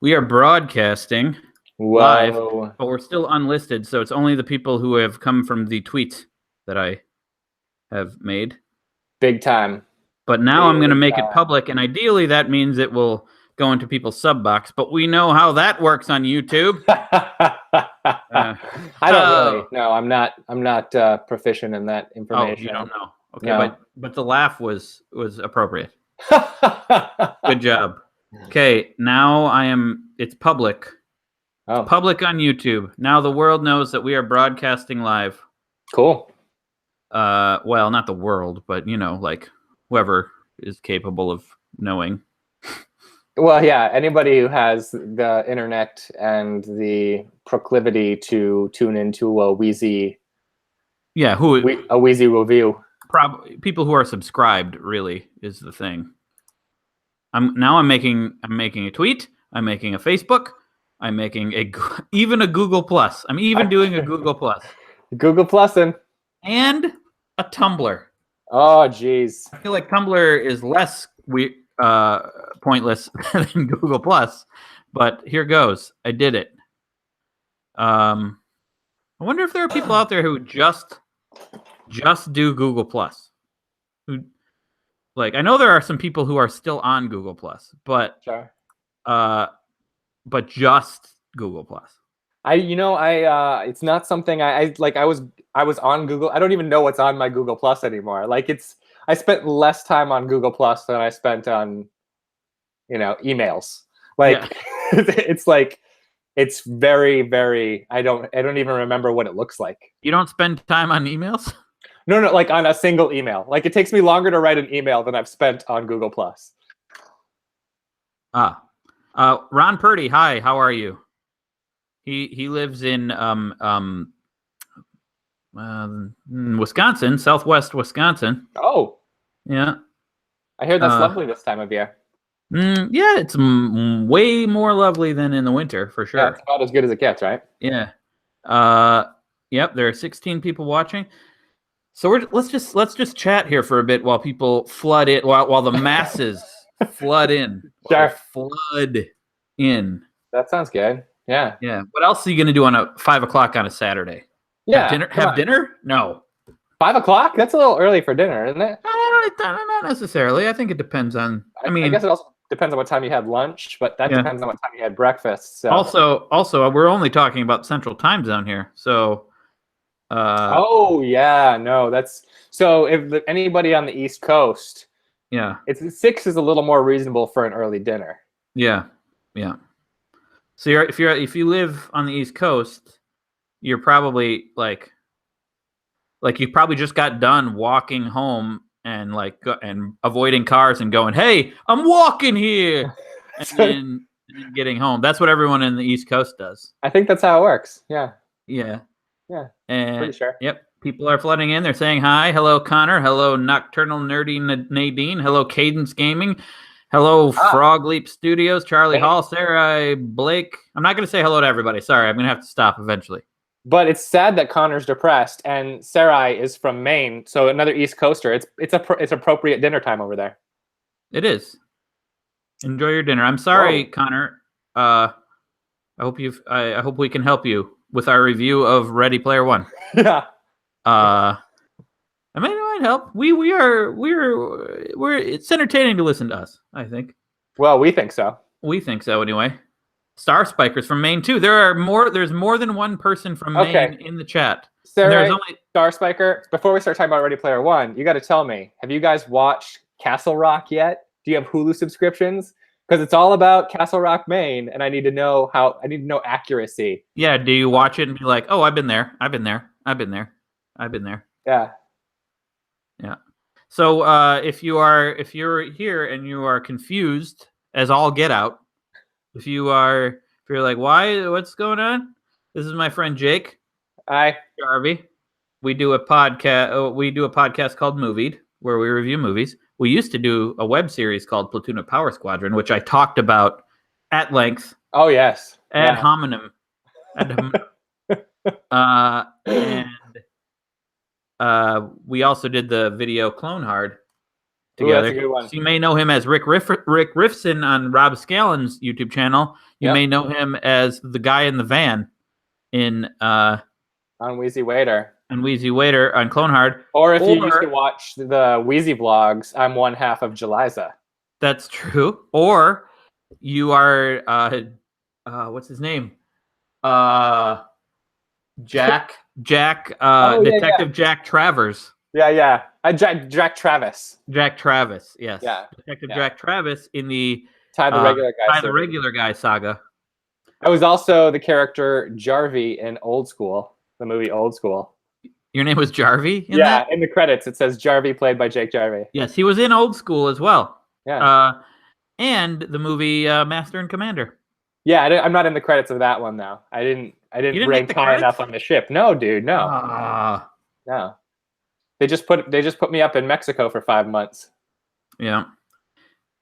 We are broadcasting live, but we're still unlisted, so it's only the people who have come from the tweets that I have made. Big time. But now I'm going to make it public, and ideally that means it will go into people's sub box, but we know how that works on YouTube. I don't really. No, I'm not proficient in that information. Oh, you don't know. Okay, no. but the laugh was appropriate. Good job. Okay, now it's public. Oh. It's public on YouTube. Now the world knows that we are broadcasting live. Cool. Well, not the world, but like whoever is capable of knowing. Well, yeah, anybody who has the internet and the proclivity to tune into a Wheezy. Yeah, a Wheezy review. Probably people who are subscribed really is the thing. I'm making a tweet. I'm making a Facebook. I'm making even a Google Plus. I'm even doing a Google Plus. Google Plusin'. And a Tumblr. Oh, geez. I feel like Tumblr is less pointless than Google Plus, but here goes. I did it. I wonder if there are people out there who just do Google Plus. I know there are some people who are still on Google Plus, but sure. But just Google Plus. It's not something I was on Google. I don't even know what's on my Google Plus anymore. I spent less time on Google Plus than I spent on, emails. It's very, very. I don't even remember what it looks like. You don't spend time on emails? No, like on a single email. It takes me longer to write an email than I've spent on Google Plus. Ron Purdy, hi, how are you? He lives in Wisconsin, Southwest Wisconsin. Oh, yeah. I hear that's lovely this time of year. Yeah, it's way more lovely than in the winter for sure. Yeah, it's about as good as it gets, right? Yeah. Yep. There are 16 people watching. So let's just chat here for a bit while people flood in, while the masses flood in. Sure. Flood in. That sounds good. Yeah. Yeah. What else are you going to do on 5 o'clock on a Saturday? Yeah. Have dinner? No. 5 o'clock? That's a little early for dinner, isn't it? Not necessarily. I think it depends on. I guess it also depends on what time you had lunch, but that depends on what time you had breakfast. So. Also, we're only talking about Central Time Zone here, so. Oh yeah, no, that's so. If anybody on the East Coast, yeah, 6 is a little more reasonable for an early dinner. Yeah. So if you live on the East Coast, you're probably like you probably just got done walking home and and avoiding cars and going, "Hey, I'm walking here," and then getting home. That's what everyone in the East Coast does. I think that's how it works. Yeah. Yeah. Yeah. And pretty sure. Yep. People are flooding in. They're saying hi. Hello, Connor. Hello, Nocturnal Nerdy Nadine. Hello, Cadence Gaming. Hello, Frog Leap Studios. Charlie Hall. Sarah Blake. I'm not going to say hello to everybody. Sorry. I'm going to have to stop eventually. But it's sad that Connor's depressed and Sarai is from Maine, so another East Coaster. It's appropriate dinner time over there. It is. Enjoy your dinner. I'm sorry, Connor. I hope we can help you with our review of Ready Player One. Yeah. I mean, it might help. It's entertaining to listen to us, I think. Well, we think so. We think so anyway. Star Spikers from Maine too. There's more than one person from Maine in the chat. Sarah, Star Spiker, before we start talking about Ready Player One, you got to tell me, have you guys watched Castle Rock yet? Do you have Hulu subscriptions? Because it's all about Castle Rock, Maine, and I need to know accuracy. Yeah, do you watch it and be like, "Oh, I've been there. I've been there. Yeah. Yeah. So if you're here and you are confused as all get out, if you're like, what's going on? This is my friend Jake. Hi. Jarvi. We do a podcast called MOVIED, where we review movies. We used to do a web series called Platoon of Power Squadron, which I talked about at length. Oh yes. Ad hominem. And we also did the video Clone Hard. together. That's a good one. So you may know him as Rick Riffson on Rob Scallon's YouTube channel. You may know him as the guy in the van in on WheezyWaiter. On WheezyWaiter on Clonehard. Or if you used to watch the Wheezy vlogs, I'm one half of Jeliza. That's true. Or you are what's his name? Jack Detective Jack Travers. Yeah. Jack Travis. Jack Travis, yes. Yeah. Detective Jack Travis in the Ty the Regular Guy saga. I was also the character Jarvi in Old School, the movie Old School. Your name was Jarvi? In the credits it says Jarvi played by Jake Jarvi. Yes, he was in Old School as well. Yeah. And the movie Master and Commander. Yeah, I'm not in the credits of that one though. I didn't rank high enough on the ship. No, dude, no. No. They just put me up in Mexico for 5 months. Yeah.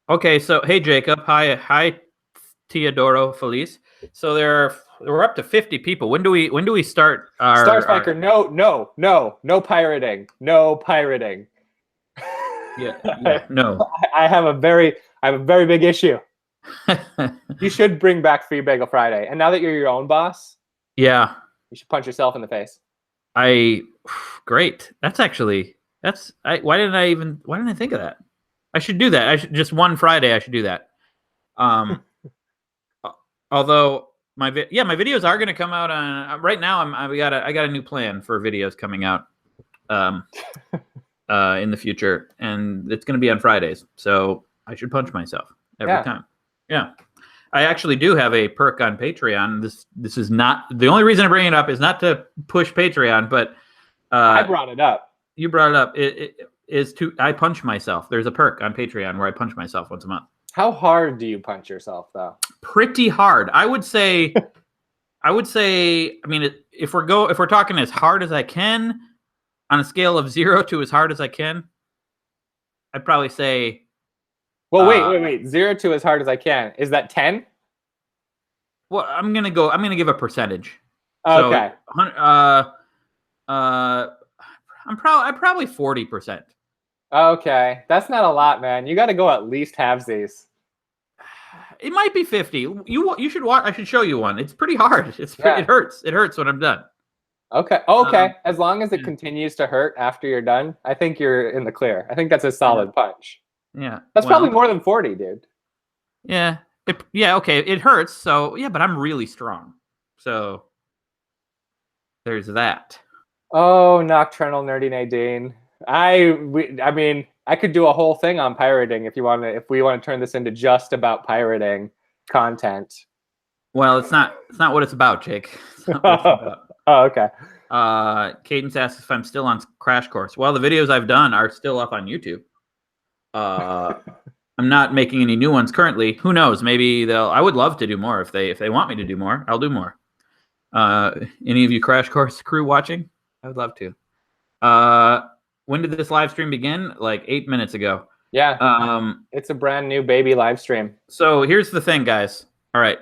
Okay, so hey Jacob, hi Teodoro Feliz. So we're up to 50 people. When do we start our Star Spiker? No pirating. No pirating. Yeah, no. I have a very big issue. You should bring back Free Bagel Friday. And now that you're your own boss, you should punch yourself in the face. Great. Why didn't I think of that? I should do that. Just one Friday I should do that. Although my videos are going to come out on right now. I got a new plan for videos coming out in the future, and it's going to be on Fridays. So I should punch myself every time. Yeah. I actually do have a perk on Patreon. This is not the only reason I bring it up is not to push Patreon, but I brought it up. You brought it up. It is I punch myself. There's a perk on Patreon where I punch myself once a month. How hard do you punch yourself though? Pretty hard. I would say. I mean, if we're talking as hard as I can, on a scale of 0 to as hard as I can, I'd probably say. Well, wait. 0 to as hard as I can. Is that 10? Well, I'm gonna give a percentage. Okay. So, I'm probably 40%. Okay, that's not a lot, man. You got to go at least halvesies. It might be 50. You should watch. I should show you one. It's pretty hard. It hurts. It hurts when I'm done. Okay. As long as it continues to hurt after you're done, I think you're in the clear. I think that's a solid punch. Yeah. That's probably more than 40, dude. Yeah. Okay. It hurts. So yeah, but I'm really strong. So there's that. Oh, Nocturnal Nerdy Nadine. I mean, I could do a whole thing on pirating if we want to turn this into just about pirating content. Well, it's not what it's about, Jake. It's not what it's about. Oh, okay. Cadence asks if I'm still on Crash Course. Well, the videos I've done are still up on YouTube. I'm not making any new ones currently. Who knows? Maybe I would love to do more if they want me to do more. I'll do more. Any of you Crash Course crew watching? I would love to. When did this live stream begin? Like 8 minutes ago. Yeah. It's a brand new baby live stream. So here's the thing, guys. All right.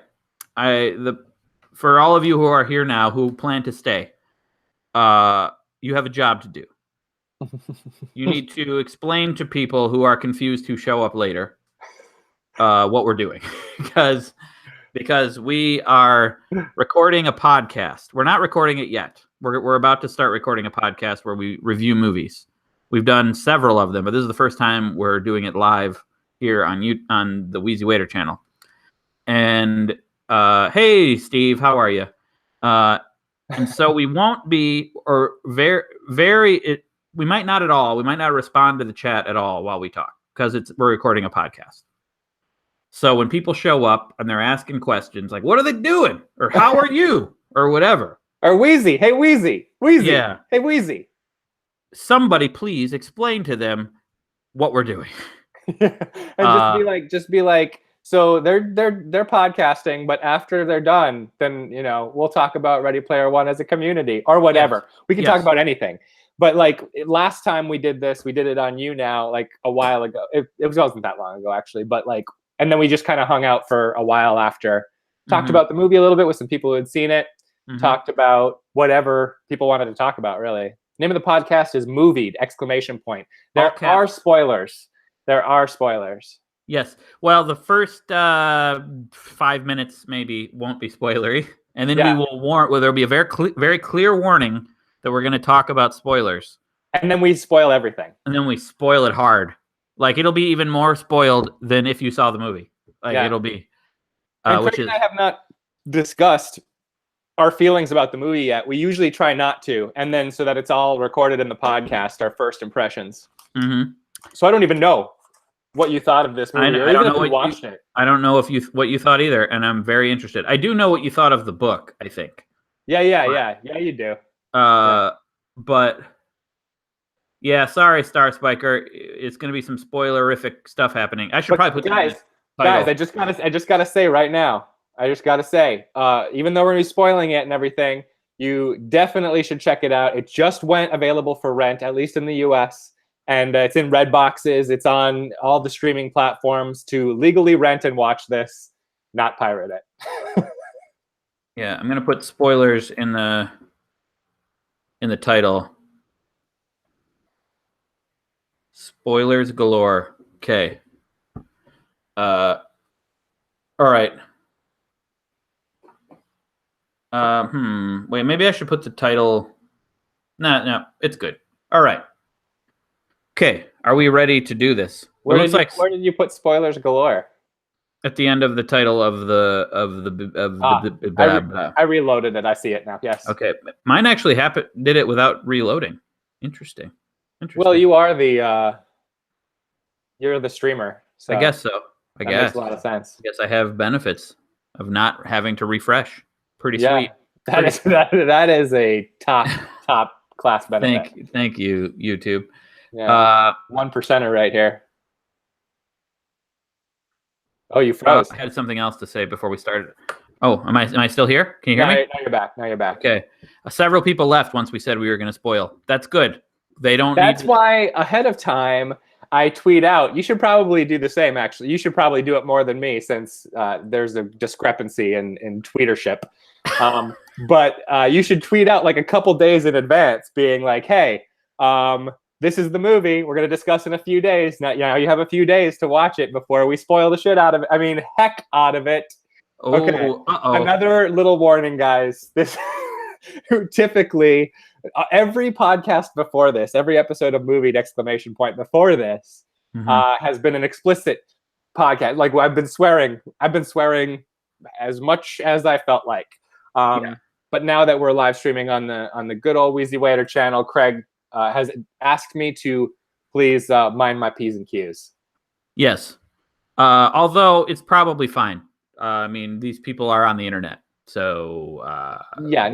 For all of you who are here now who plan to stay, you have a job to do. You need to explain to people who are confused who show up later what we're doing. because we are recording a podcast. We're not recording it yet. We're about to start recording a podcast where we review movies. We've done several of them, but this is the first time we're doing it live here on the WheezyWaiter channel. And hey, Steve, how are you? And so we won't be, or we might not at all. We might not respond to the chat at all while we talk because we're recording a podcast. So when people show up and they're asking questions like, "What are they doing?" or "How are you?" or whatever. Or Wheezy, hey Wheezy, yeah, hey Wheezy. Somebody please explain to them what we're doing. And just be like, so they're podcasting, but after they're done, then we'll talk about Ready Player One as a community or whatever. Yes. We can talk about anything. But like last time we did this, we did it on You Now like a while ago. It wasn't that long ago actually, but like, and then we just kind of hung out for a while after, talked about the movie a little bit with some people who had seen it. Talked about whatever people wanted to talk about, really. Name of the podcast is MOVIED! There are spoilers. There are spoilers. Yes. Well, the first 5 minutes maybe won't be spoilery, and then we will warn. Well, there'll be a very clear warning that we're going to talk about spoilers. And then we spoil everything. And then we spoil it hard. Like, it'll be even more spoiled than if you saw the movie. Like, it'll be. And Craig and I have not discussed our feelings about the movie yet. We usually try not to. And then so that it's all recorded in the podcast, our first impressions. Mm-hmm. So I don't even know what you thought of this movie. I don't know if you watched it. I don't know what you thought either, and I'm very interested. I do know what you thought of the book, I think. Yeah, you do. But yeah, sorry, Star Spiker. It's going to be some spoilerific stuff happening. I should probably put guys, I just gotta say right now. Even though we're gonna be spoiling it and everything, you definitely should check it out. It just went available for rent, at least in the U.S., and it's in red boxes. It's on all the streaming platforms to legally rent and watch this, not pirate it. Yeah, I'm gonna put spoilers in the title. Spoilers galore. Okay. All right. Wait, maybe I should put the title. No, it's good. All right. Okay, are we ready to do this? Where did you put spoilers galore? At the end of the title of the I reloaded it. I see it now. Yes. Okay, mine actually did it without reloading. Interesting. Well, you are you're the streamer. So I guess so. I guess makes a lot of sense. I guess I have benefits of not having to refresh. Pretty sweet. That is a top class benefit. Thank you, YouTube. Yeah. 1%er right here. Oh, you froze. I had something else to say before we started. Oh, am I still here? Can you hear me? Now you're back. Okay. Several people left once we said we were going to spoil. That's good. They don't. That's why ahead of time I tweet out. You should probably do the same. Actually, you should probably do it more than me since there's a discrepancy in tweetership. But you should tweet out like a couple days in advance, being like, "Hey, this is the movie we're going to discuss in a few days. Now, you have a few days to watch it before we spoil the shit out of it. I mean, heck out of it." Okay. Another little warning, guys. This typically every podcast before this, every episode of MOVIED / before this has been an explicit podcast. Like I've been swearing as much as I felt like. But now that we're live streaming on the good old WheezyWaiter channel, Craig has asked me to please mind my P's and Q's. Yes. Although it's probably fine. I mean, these people are on the internet. So I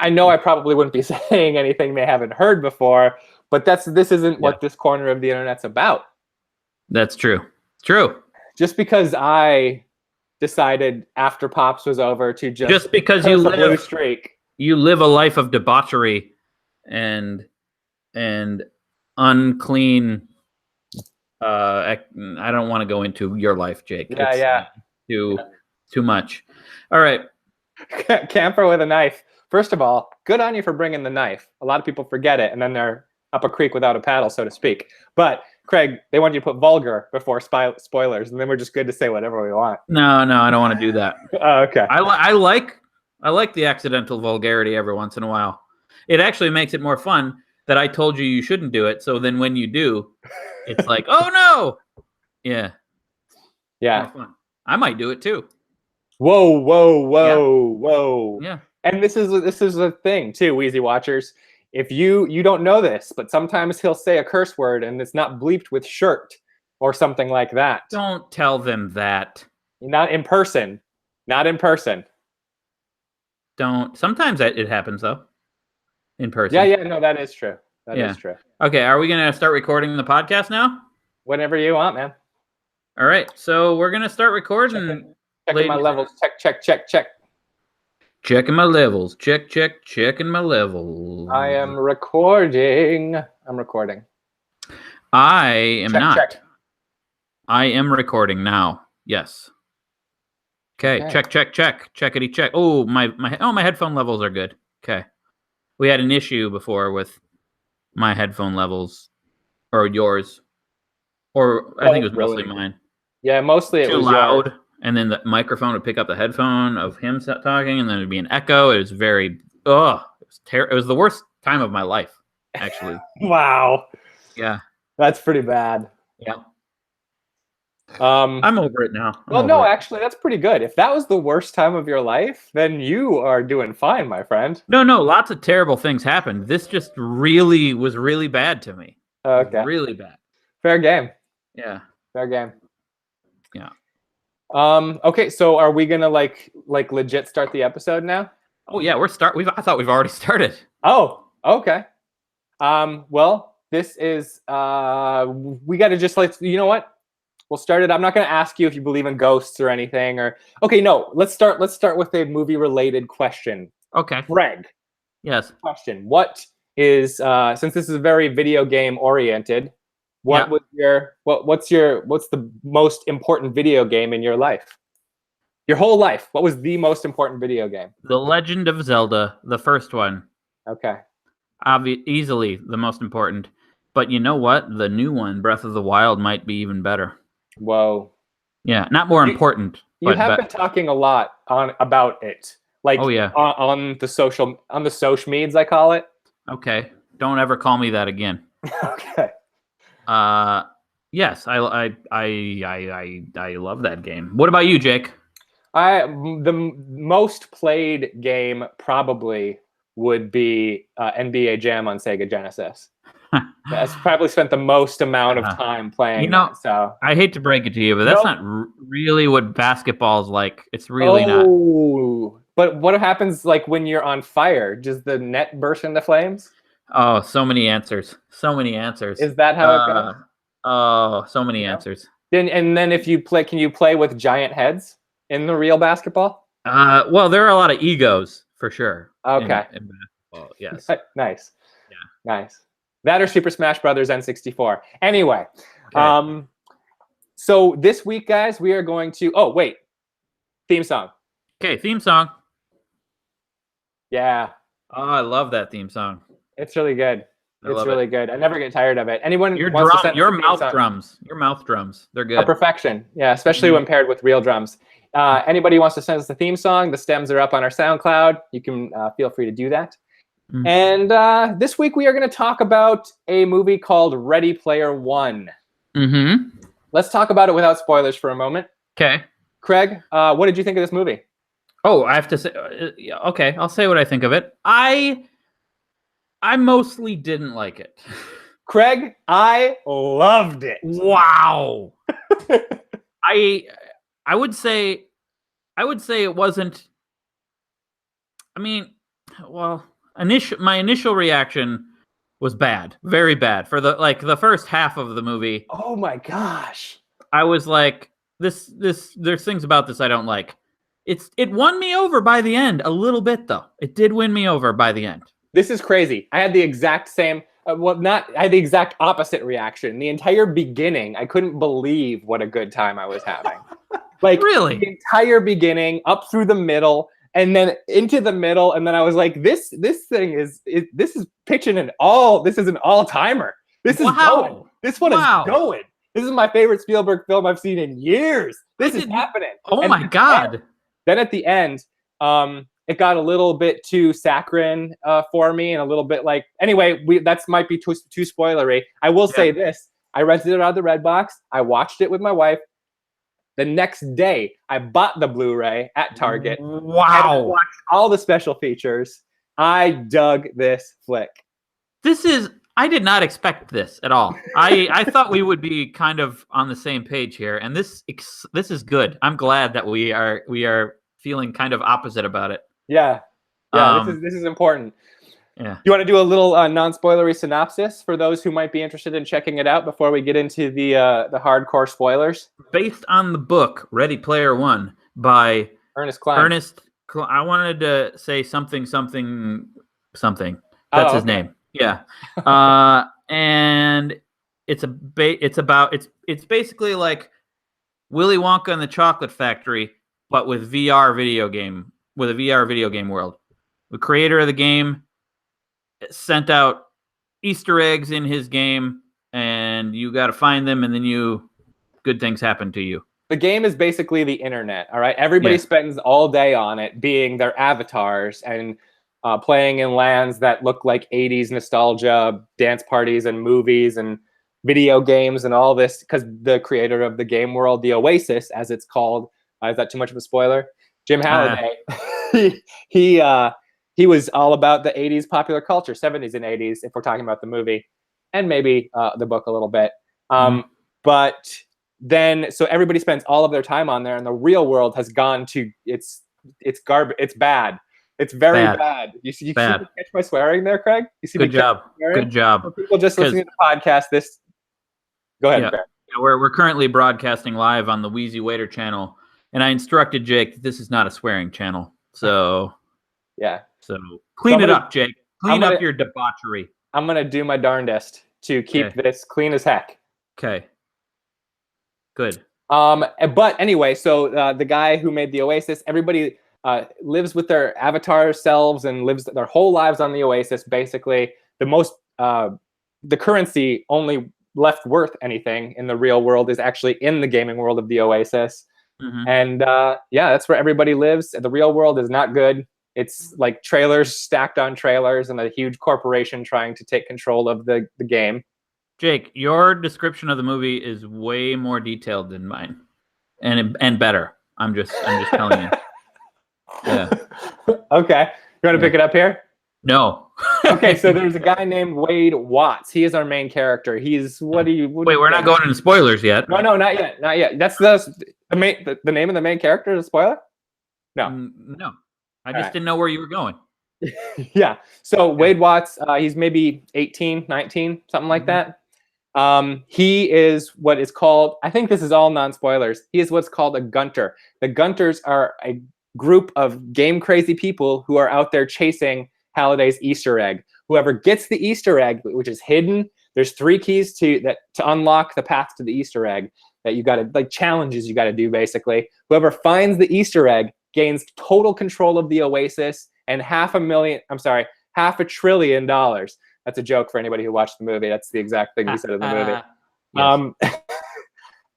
know I probably wouldn't be saying anything they haven't heard before, but this isn't what this corner of the internet's about. That's true. True. Just because I decided after Pops was over to just because you live a life of debauchery and unclean. I don't want to go into your life, Jake. Too much. All right. Camper with a knife. First of all, good on you for bringing the knife. A lot of people forget it, and then they're up a creek without a paddle, so to speak. But Craig, they want you to put vulgar before spoilers, and then we're just good to say whatever we want. No, I don't want to do that. Oh, okay. I like the accidental vulgarity every once in a while. It actually makes it more fun that I told you shouldn't do it. So then when you do, it's like, oh no. Yeah. I might do it too. Whoa. Yeah. And this is a thing too, Wheezy Watchers. If you don't know this, but sometimes he'll say a curse word and it's not bleeped with shirt or something like that. Don't tell them that. Not in person. Don't. Sometimes it happens though. In person. Yeah. No, that is true. That is true. Okay, are we gonna start recording the podcast now? Whenever you want, man. All right, so we're gonna start recording. Checking my levels. Check. Checking my levels. Checking my levels. I am recording. I'm recording. I am not. Check. I am recording now. Yes. Okay. Check. Checkity check. Oh, my headphone levels are good. Okay. We had an issue before with my headphone levels, or yours, Or I think it was mostly mine. Yeah, mostly it Too was loud, and then the microphone would pick up the headphone of him talking, and then it'd be an echo. It was very it was it was the worst time of my life, actually. Wow. Yeah. That's pretty bad. Yeah. I'm over it now. Actually, that's pretty good. If that was the worst time of your life, then you are doing fine, my friend. No, lots of terrible things happened. This just really was really bad to me. Okay. Really bad. Fair game. Yeah. Fair game. Yeah. Okay, so are we gonna like legit start the episode now? Oh yeah, I thought we've already started. Oh, okay. Well, this is we gotta just you know what? We'll start it. I'm not gonna ask you if you believe in ghosts or anything okay, no, let's start with a movie related question. Okay. Greg. Yes. Question. What is since this is very video game oriented, what's the most important video game in your life? Your whole life. What was the most important video game? The Legend of Zelda, the first one. Okay. Easily the most important. But you know what? The new one, Breath of the Wild, might be even better. Whoa. Yeah, not more important. You have been talking a lot about it. Like on the social meds, I call it. Okay. Don't ever call me that again. Okay. Yes, I love that game. What about you, Jake? The most played game probably would be NBA Jam on Sega Genesis. I've probably spent the most amount of time playing. So I hate to break it to you, but that's not really what basketball's like. It's really not. But what happens like when you're on fire? Does the net burst into flames? Oh, so many answers. So many answers. Is that how it goes? Oh, so many answers. Then if you play, can you play with giant heads in the real basketball? Well, there are a lot of egos for sure. Okay. In basketball, yes. Nice. Yeah. Nice. That or Super Smash Brothers N64. Anyway, okay. So this week, guys, we are going to. Oh wait, theme song. Okay, theme song. Yeah. Oh, I love that theme song. It's really good. It's really good. I never get tired of it. Anyone your mouth drums. Your mouth drums. They're good. A perfection. Yeah, especially when paired with real drums. Anybody wants to send us the theme song, the stems are up on our SoundCloud. You can feel free to do that. And this week we are going to talk about a movie called Ready Player One. Let's talk about it without spoilers for a moment. Okay. Craig, what did you think of this movie? Oh, I have to say, okay, I'll say what I think of it. I mostly didn't like it. Craig, I loved it. Wow. I would say it wasn't. I mean, well, my initial reaction was bad, very bad for the first half of the movie. Oh my gosh! I was like, this. There's things about this I don't like. It won me over by the end a little bit though. It did win me over by the end. This is crazy. I had the exact same. I had the exact opposite reaction. The entire beginning, I couldn't believe what a good time I was having. Like really, the entire beginning, up through the middle, and then into the middle, and then I was like, this thing is pitching an all. This is an all timer. This is going. This one is going. This is my favorite Spielberg film I've seen in years. This is happening. Oh my god! Then at the end, it got a little bit too saccharine for me, and a little bit like. Anyway, that might be too spoilery. I will say this: I rented it out of the Redbox. I watched it with my wife. The next day, I bought the Blu-ray at Target. Wow! I watched all the special features. I dug this flick. I did not expect this at all. I thought we would be kind of on the same page here, and this is good. I'm glad that we are feeling kind of opposite about it. Yeah. This is important. Yeah. You want to do a little non-spoilery synopsis for those who might be interested in checking it out before we get into the hardcore spoilers? Based on the book Ready Player One by Ernest Cline. I wanted to say something. That's his name. Yeah. And it's basically like Willy Wonka and the Chocolate Factory, but with a VR video game world. The creator of the game sent out Easter eggs in his game, and and you got to find them, and then good things happen to you. The game is basically the internet, all right? Everybody spends all day on it being their avatars and playing in lands that look like 80s nostalgia, dance parties and movies and video games and all this, because the creator of the game world, the Oasis, as it's called, is that too much of a spoiler? Jim Halliday, he was all about the 80s popular culture, 70s and 80s, if we're talking about the movie, and maybe the book a little bit. But then, so everybody spends all of their time on there, and the real world has gone to it's garbage. It's bad. It's very bad. You see catch my swearing there, Craig? You see Good job. Good job. For people just listening to the podcast, go ahead. Yeah, we're currently broadcasting live on the WheezyWaiter channel, and I instructed Jake that this is not a swearing channel. So yeah. So clean it up, Jake. Clean up your debauchery. I'm gonna do my darndest to keep this clean as heck. Okay. Good. But anyway, so the guy who made the Oasis, everybody lives with their avatar selves and lives their whole lives on the Oasis. Basically, the currency only left worth anything in the real world is actually in the gaming world of the Oasis. And that's where everybody lives. The real world is not good. It's like trailers stacked on trailers and a huge corporation trying to take control of the game. Jake, your description of the movie is way more detailed than mine, and better. I'm just telling you. Yeah. Okay. You want to pick it up here? No. Okay, so there's a guy named Wade Watts. He is our main character. He's Wait, we're not going into spoilers yet. No, not yet. Not yet. That's the name of the main character is a spoiler? No. No. I just didn't know where you were going. Yeah. So Wade Watts, he's maybe 18, 19, something like that. He is what is called, I think this is all non-spoilers, he is what's called a gunter. The gunters are a group of game crazy people who are out there chasing Halliday's Easter egg. Whoever gets the Easter egg, which is hidden, there's 3 keys to unlock the path to the Easter egg that you got to, like, challenges you got to do basically. Whoever finds the Easter egg gains total control of the Oasis and $500 billion. That's a joke for anybody who watched the movie. That's the exact thing he said in the movie. Yes.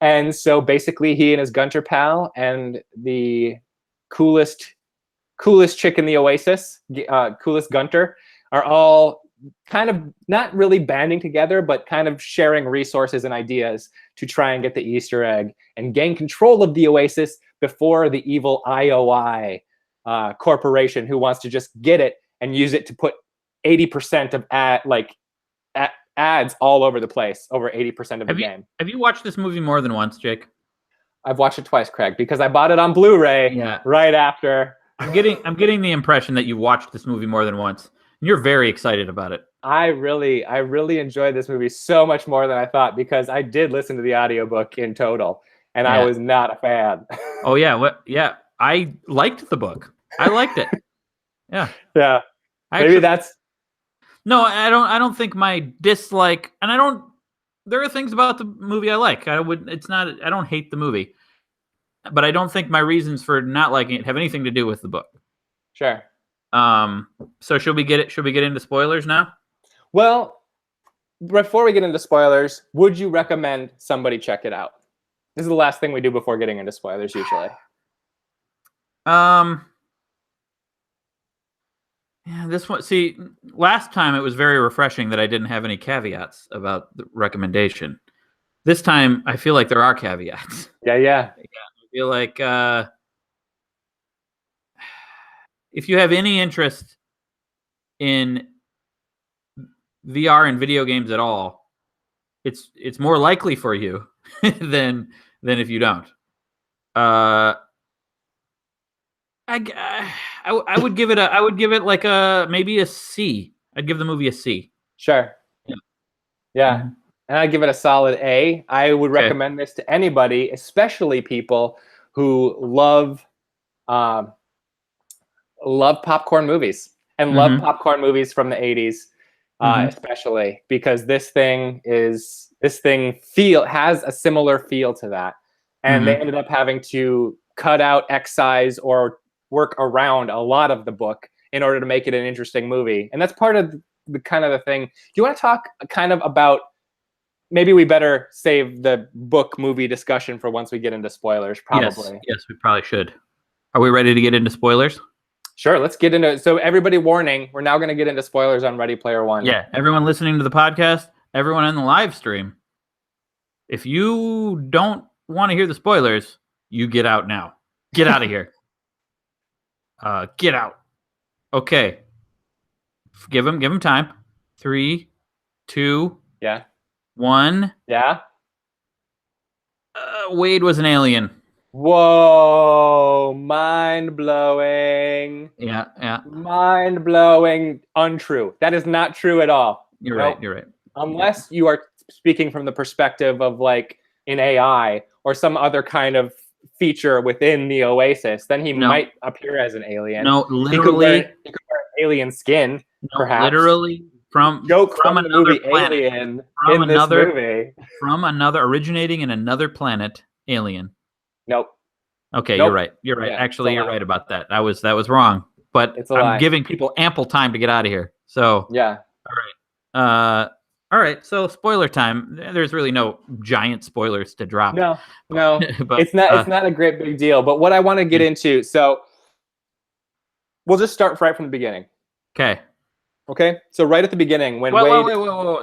And so basically he and his gunter pal and the coolest chick in the Oasis, coolest gunter, are all kind of not really banding together, but kind of sharing resources and ideas to try and get the Easter egg and gain control of the Oasis before the evil IOI corporation who wants to just get it and use it to put 80% of ads all over the place, over 80% of the game. Have you watched this movie more than once, Jake? I've watched it twice, Craig, because I bought it on Blu-ray right after. I'm getting the impression that you watched this movie more than once. And you're very excited about it. I really enjoyed this movie so much more than I thought, because I did listen to the audiobook in total, and I was not a fan. Oh yeah, I liked the book. I liked it. Yeah. Yeah. No, I don't think my dislike, and there are things about the movie I like. I don't hate the movie, but I don't think my reasons for not liking it have anything to do with the book. Sure. So should we get into spoilers now? Well, before we get into spoilers, would you recommend somebody check it out? This is the last thing we do before getting into spoilers usually. Yeah, this one. See, last time it was very refreshing that I didn't have any caveats about the recommendation. This time, I feel like there are caveats. Yeah. I feel like if you have any interest in VR and video games at all, it's more likely for you than if you don't. I would give it like maybe a C. I'd give the movie a C. Sure. Yeah. Mm-hmm. And I'd give it a solid A. I would recommend this to anybody, especially people who love popcorn movies and love popcorn movies from the 80s, especially because this thing has a similar feel to that. And they ended up having to cut out, excise, or work around a lot of the book in order to make it an interesting movie. And that's part of the kind of the thing. Do you want to talk kind of about maybe we better save the book movie discussion for once we get into spoilers, probably. Yes, we probably should. Are we ready to get into spoilers? Sure, let's get into it. So everybody warning, we're now going to get into spoilers on Ready Player One. Yeah, everyone listening to the podcast, everyone in the live stream, if you don't want to hear the spoilers, you get out now. Get out of here. Get out. Okay. Give him time. 3, 2, Yeah. 1. Yeah. Wade was an alien. Whoa, mind blowing. Yeah. Mind blowing. Untrue. That is not true at all. You're right. Unless you are speaking from the perspective of like an AI or some other kind of feature within the Oasis, then he might appear as an alien. No, literally, he could wear alien skin. Perhaps. Literally from the movie planet. Alien in this movie. From another, originating in another planet, alien. Nope. Okay, you're right. You're right. Yeah, actually, you're right about that. That was wrong. But I'm giving people ample time to get out of here. So yeah. All right. So spoiler time. There's really no giant spoilers to drop. No. But, it's not a great big deal. But what I want to get into, so we'll just start right from the beginning. Okay. So right at the beginning, when Wade. Wait.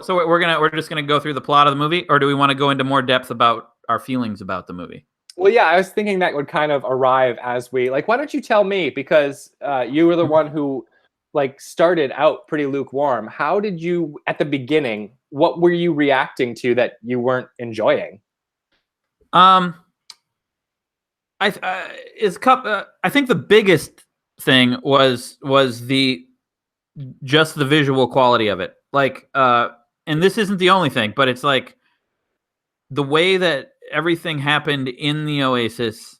So we're just gonna go through the plot of the movie, or do we want to go into more depth about our feelings about the movie? Well, yeah, I was thinking that would kind of arrive as we like. Why don't you tell me? Because you were the one who like started out pretty lukewarm. How did you at the beginning? What were you reacting to that you weren't enjoying? I think the biggest thing was just the visual quality of it. Like, and this isn't the only thing, but it's like the way that everything happened in the Oasis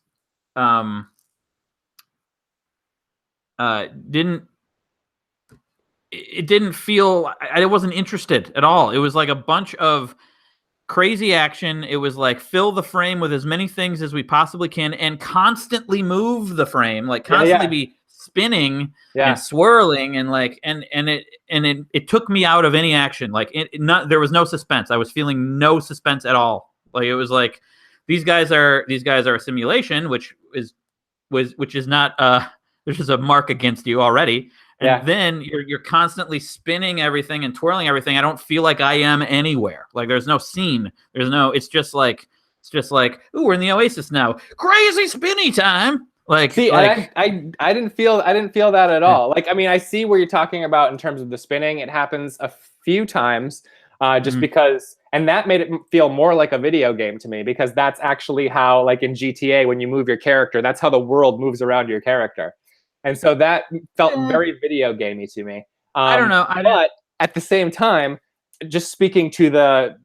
didn't feel, I wasn't interested at all. It was like a bunch of crazy action. It was like fill the frame with as many things as we possibly can and constantly move the frame, like constantly be spinning and swirling and like and it took me out of any action. Like there was no suspense. I was feeling no suspense at all. Like it was like these guys are a simulation, which is not there's just a mark against you already. And then you're constantly spinning everything and twirling everything. I don't feel like I am anywhere. Like there's no scene. It's just like, ooh, we're in the Oasis now. Crazy spinny time. Like, see, I didn't feel that at all. Like, I mean, I see where you're talking about in terms of the spinning. It happens a few times, just because, and that made it feel more like a video game to me, because that's actually how, like in GTA, when you move your character, that's how the world moves around your character. And so that felt very video gamey to me. I don't know. But at the same time, just speaking to the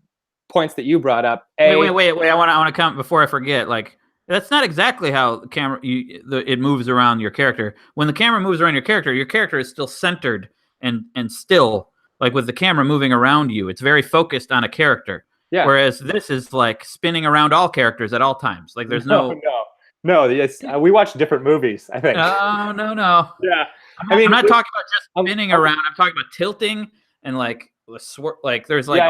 points that you brought up. Wait. I want to comment before I forget. Like, that's not exactly how the camera it moves around your character. When the camera moves around your character is still centered and still. Like with the camera moving around you, it's very focused on a character. Yeah. Whereas this is like spinning around all characters at all times. Like there's no. Yes, we watched different movies, I think. No. Yeah. I'm not talking about just spinning around. I'm talking about tilting and like there's like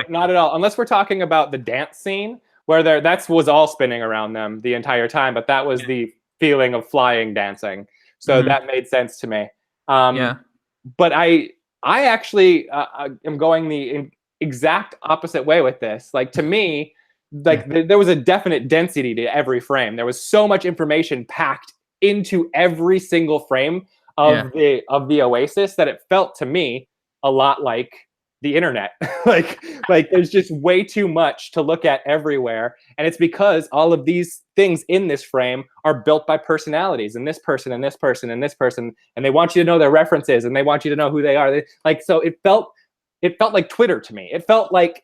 not at all. Unless we're talking about the dance scene where that was all spinning around them the entire time, but that was the feeling of flying dancing. So that made sense to me. But I actually am going the exact opposite way with this. Like to me, like there was a definite density to every frame. There was so much information packed into every single frame of the Oasis that it felt to me a lot like the internet. like there's just way too much to look at everywhere, and it's because all of these things in this frame are built by personalities, and this person and this person and this person, and they want you to know their references and they want you to know who they are. So it felt like Twitter to me. It felt like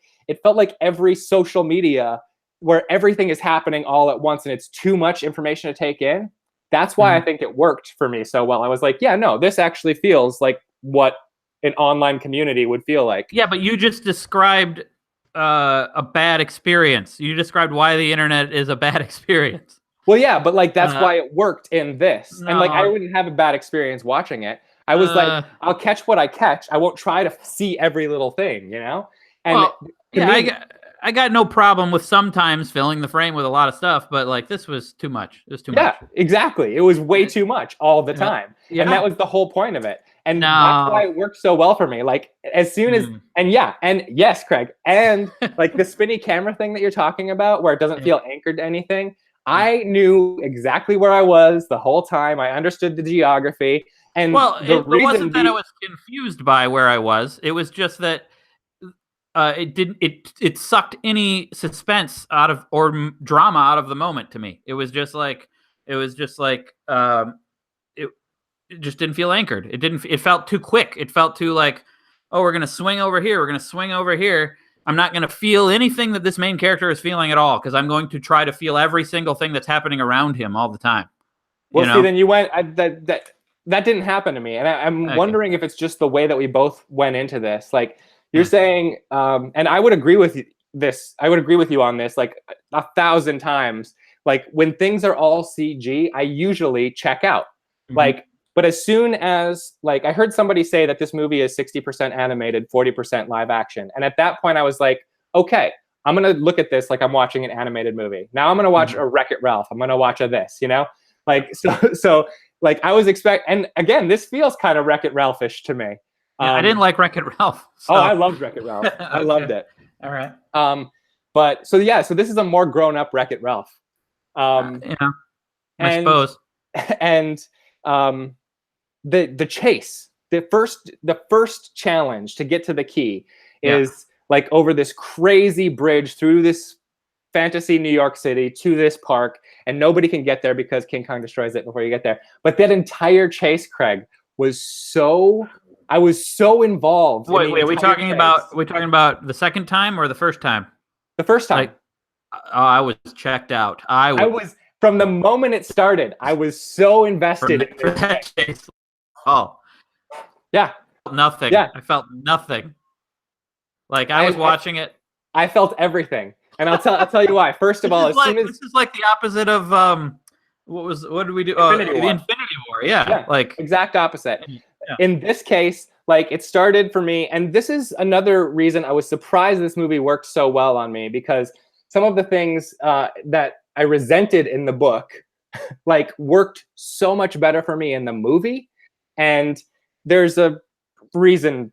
every social media where everything is happening all at once and it's too much information to take in. That's why I think it worked for me so well. I was like, yeah, no, this actually feels like what an online community would feel like. Yeah, but you just described a bad experience. You described why the internet is a bad experience. Well, yeah, but like that's why it worked in this. No. And like I wouldn't have a bad experience watching it. I was like, I'll catch what I catch. I won't try to see every little thing, you know? And I got no problem with sometimes filling the frame with a lot of stuff, but like this was too much. It was too much. Yeah, exactly. It was way too much all the time. Yeah. And that was the whole point of it. And No. that's why it worked so well for me. Like as soon as and yes, Craig. And like the spinny camera thing that you're talking about where it doesn't feel anchored to anything. I knew exactly where I was the whole time. I understood the geography. And it wasn't that I was confused by where I was. It was just that it sucked any suspense out of or drama out of the moment to me. It just didn't feel anchored. It felt too quick. It felt too like, oh, we're gonna swing over here. We're gonna swing over here. I'm not gonna feel anything that this main character is feeling at all because I'm going to try to feel every single thing that's happening around him all the time. Well, see, then you went that didn't happen to me, and I'm wondering if it's just the way that we both went into this. Like you're saying, and I would agree with this. I would agree with you on this, like 1,000 times. Like when things are all CG, I usually check out. Like, but as soon as like I heard somebody say that this movie is 60% animated, 40% live action, and at that point I was like, okay, I'm gonna look at this like I'm watching an animated movie. Now I'm gonna watch a Wreck-It Ralph. I'm gonna watch a this, you know, like so. Like I was and again, this feels kind of Wreck-It Ralph-ish to me. I didn't like Wreck-It Ralph. So. Oh, I loved Wreck-It Ralph. I loved it. All right. But so this is a more grown-up Wreck-It Ralph. I suppose. And the chase, the first challenge to get to the key is like over this crazy bridge through this fantasy New York City to this park, and nobody can get there because King Kong destroys it before you get there. But that entire chase, Craig, I was so involved. Wait, are we talking about the second time or the first time? The first time. Like, I was checked out. I was from the moment it started. I was so invested in that chase. Oh, yeah, nothing. Yeah, I felt nothing. Like I was watching it. I felt everything. And I'll tell you why. First of all, this is like the opposite of what did we do? The Infinity War. Yeah, like exact opposite. Yeah. In this case, like it started for me, and this is another reason I was surprised this movie worked so well on me, because some of the things that I resented in the book, like worked so much better for me in the movie, and there's a reason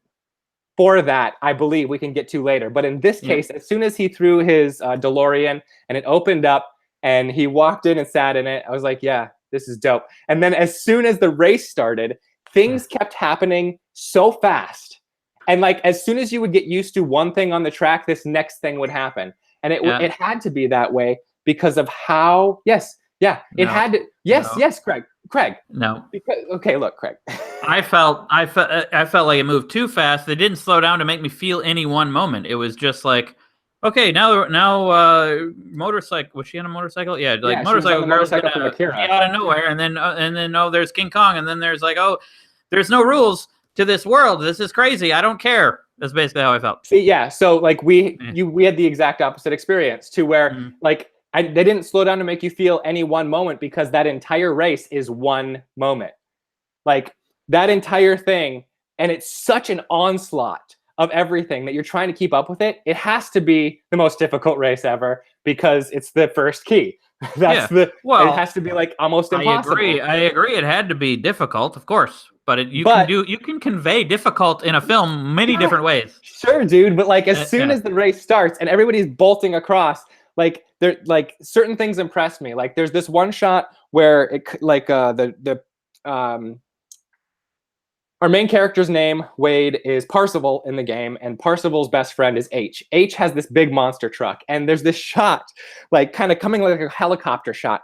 for that, I believe we can get to later. But in this case, as soon as he threw his DeLorean and it opened up and he walked in and sat in it, I was like, yeah, this is dope. And then as soon as the race started, things kept happening so fast. And like, as soon as you would get used to one thing on the track, this next thing would happen. And it had to be that way because of how, had to, yes, Craig. No. Because, okay, look, Craig. I felt like it moved too fast. They didn't slow down to make me feel any one moment. It was just like, okay, now motorcycle. Was she on a motorcycle? Yeah, like motorcycle girl's gonna out of nowhere, and then there's King Kong, and then there's like, oh, there's no rules to this world. This is crazy. I don't care. That's basically how I felt. See, yeah. So like we had the exact opposite experience to where like. They didn't slow down to make you feel any one moment, because that entire race is one moment. Like that entire thing, and it's such an onslaught of everything that you're trying to keep up with it. It has to be the most difficult race ever because it's the first key. It has to be like almost impossible. I agree. It had to be difficult, of course, but you can convey difficult in a film many different ways. Sure, dude. But like as soon as the race starts and everybody's bolting across, like there, like certain things impress me. Like there's this one shot where it like our main character's name, Wade, is Parsival in the game, and Parsival's best friend is H. H has this big monster truck, and there's this shot, like kind of coming like a helicopter shot,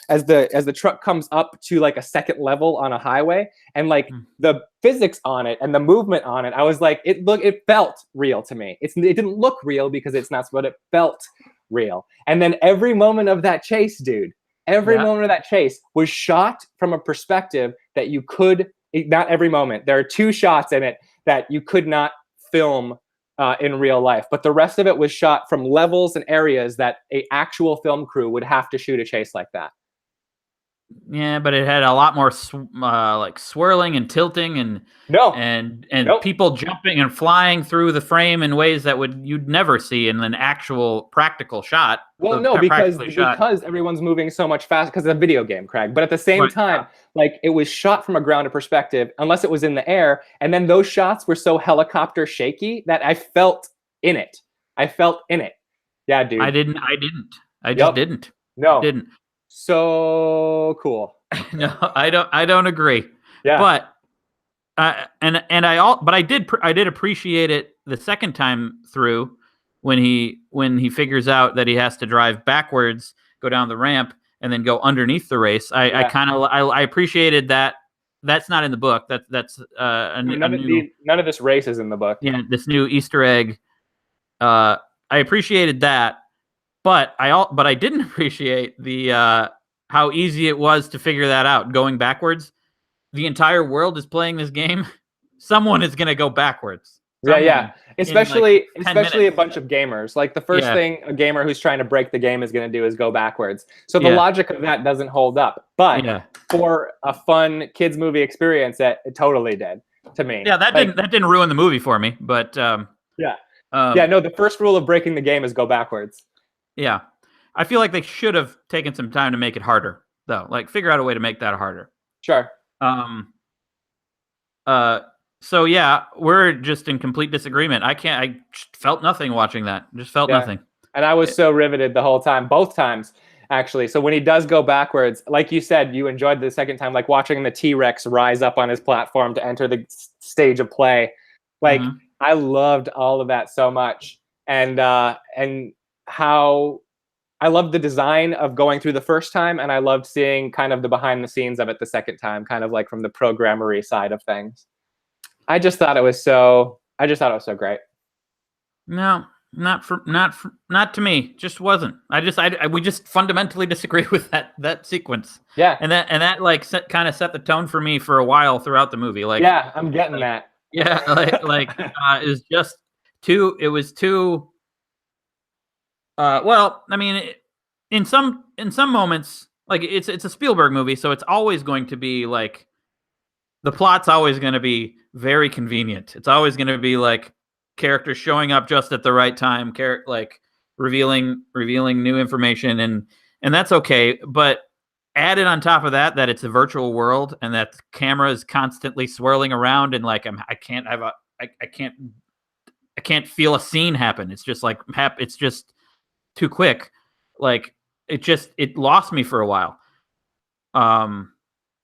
as the truck comes up to like a second level on a highway, and like the physics on it and the movement on it, I was like, it felt real to me. It didn't look real because it's not, but it felt real. And then every moment of that chase, dude, moment of that chase was shot from a perspective that you could. Not every moment. There are 2 shots in it that you could not film in real life, but the rest of it was shot from levels and areas that an actual film crew would have to shoot a chase like that. Yeah, but it had a lot more like swirling and tilting and No. and Nope. people jumping and flying through the frame in ways that you'd never see in an actual practical shot. Well, no, because everyone's moving so much faster because it's a video game, Craig. But at the same time, like it was shot from a grounded perspective, unless it was in the air, and then those shots were so helicopter shaky that I felt in it. I felt in it. Yeah, dude. I didn't. I just didn't. No. Didn't. So cool. No, I don't agree. Yeah. But I did appreciate it the second time through when he figures out that he has to drive backwards, go down the ramp, and then go underneath the race. I appreciated that. That's not in the book. That's none of this race is in the book. Yeah, this new Easter egg. I appreciated that, but I didn't appreciate the how easy it was to figure that out going backwards. The entire world is playing this game. Someone is going to go backwards. Yeah. Especially a bunch of gamers. Like the first thing a gamer who's trying to break the game is going to do is go backwards. So the logic of that doesn't hold up. But for a fun kids movie experience, it totally did to me. Yeah, that didn't ruin the movie for me. But no, the first rule of breaking the game is go backwards. Yeah, I feel like they should have taken some time to make it harder, though. Like figure out a way to make that harder. Sure. So yeah, we're just in complete disagreement. I felt nothing watching that. Just felt nothing. And I was so riveted the whole time, both times actually. So when he does go backwards, like you said, you enjoyed the second time, like watching the T-Rex rise up on his platform to enter the stage of play. Like I loved all of that so much, and how I loved the design of going through the first time, and I loved seeing kind of the behind the scenes of it the second time, kind of like from the programmery side of things. I just thought it was so great. No, not to me. Just wasn't. We just fundamentally disagree with that sequence. Yeah. And that like kind of set the tone for me for a while throughout the movie. Like yeah, I'm getting that. Yeah, it was just too. It was too. Well, I mean, in some moments, like it's a Spielberg movie, so it's always going to be like the plot's always going to be very convenient. It's always going to be like characters showing up just at the right time, like revealing new information, and that's okay. But added on top of that it's a virtual world and that the camera is constantly swirling around, and like I can't feel a scene happen. It's just like it's just too quick. Like it lost me for a while.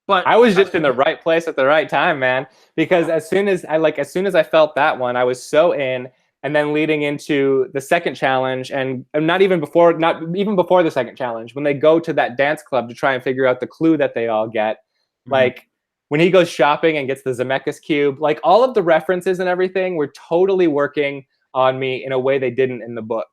But I was just in the right place at the right time, man. Because as soon as I felt that one, I was so in. And then leading into the second challenge, and not even before the second challenge, when they go to that dance club to try and figure out the clue that they all get, like when he goes shopping and gets the Zemeckis cube, like all of the references and everything were totally working on me in a way they didn't in the book.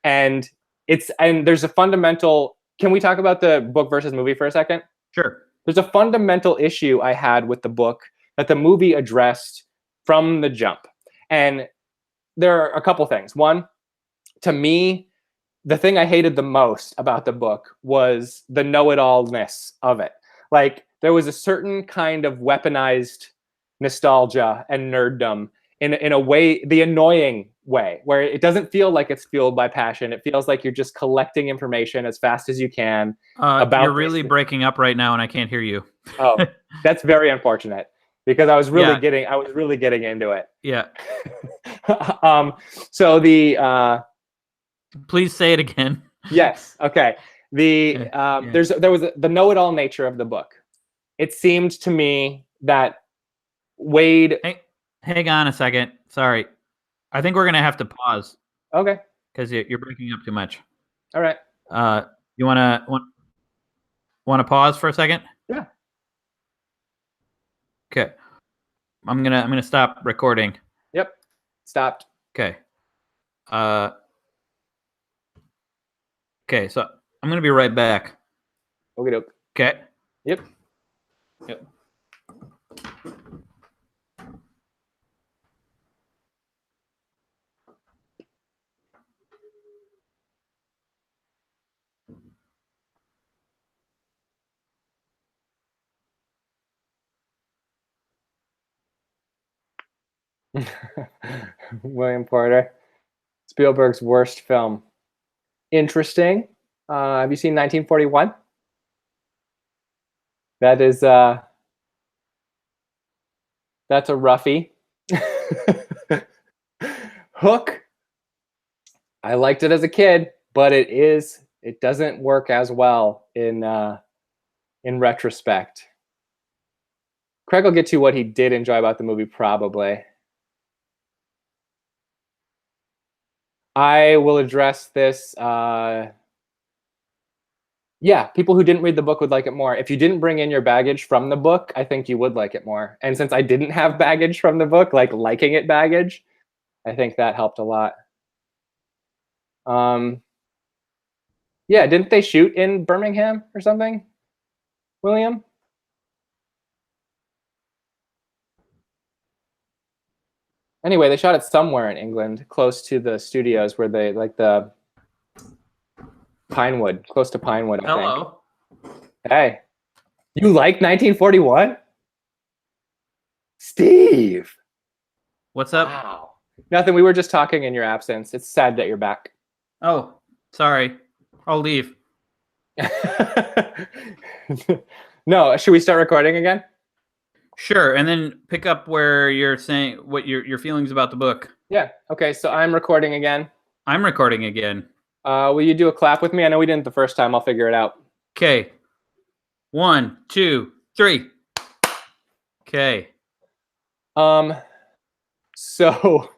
And there's a fundamental. Can we talk about the book versus movie for a second? Sure. There's a fundamental issue I had with the book that the movie addressed from the jump. And there are a couple things. One, to me, the thing I hated the most about the book was the know-it-all-ness of it. Like, there was a certain kind of weaponized nostalgia and nerddom in a way, the annoying way, where it doesn't feel like it's fueled by passion. It feels like you're just collecting information as fast as you can. You're really breaking up right now, and I can't hear you. Oh, that's very unfortunate because I was really getting into it. Yeah. So please say it again. Yes. Okay. There was the know-it-all nature of the book. It seemed to me that Wade. Hey, hang on a second. Sorry. I think we're gonna have to pause. Okay. Because you're breaking up too much. All right. You want to pause for a second? Yeah. Okay. I'm gonna stop recording. Yep. Stopped. Okay. Okay. So I'm gonna be right back. Okay. Yep. Yep. William Porter. Spielberg's worst film. Interesting. Have you seen 1941? That is that's a roughie. Hook. I liked it as a kid, but it doesn't work as well in retrospect. Craig will get to what he did enjoy about the movie, probably. I will address this. Yeah, people who didn't read the book would like it more. If you didn't bring in your baggage from the book, I think you would like it more. And since I didn't have baggage from the book, like liking it baggage, I think that helped a lot. Yeah, didn't they shoot in Birmingham or something, William? Anyway, they shot it somewhere in England, close to the studios where they, like the Pinewood, close to Pinewood, I think. Hello. Hey, you like 1941? Steve. What's up? Wow. Nothing, we were just talking in your absence. It's sad that you're back. Oh, sorry. I'll leave. No, should we start recording again? Sure, and then pick up where you're saying what your feelings about the book. Yeah, okay, so I'm recording again. I'm recording again. Will you do a clap with me? I know we didn't the first time. I'll figure it out. Okay. 1, 2, 3. Okay. So,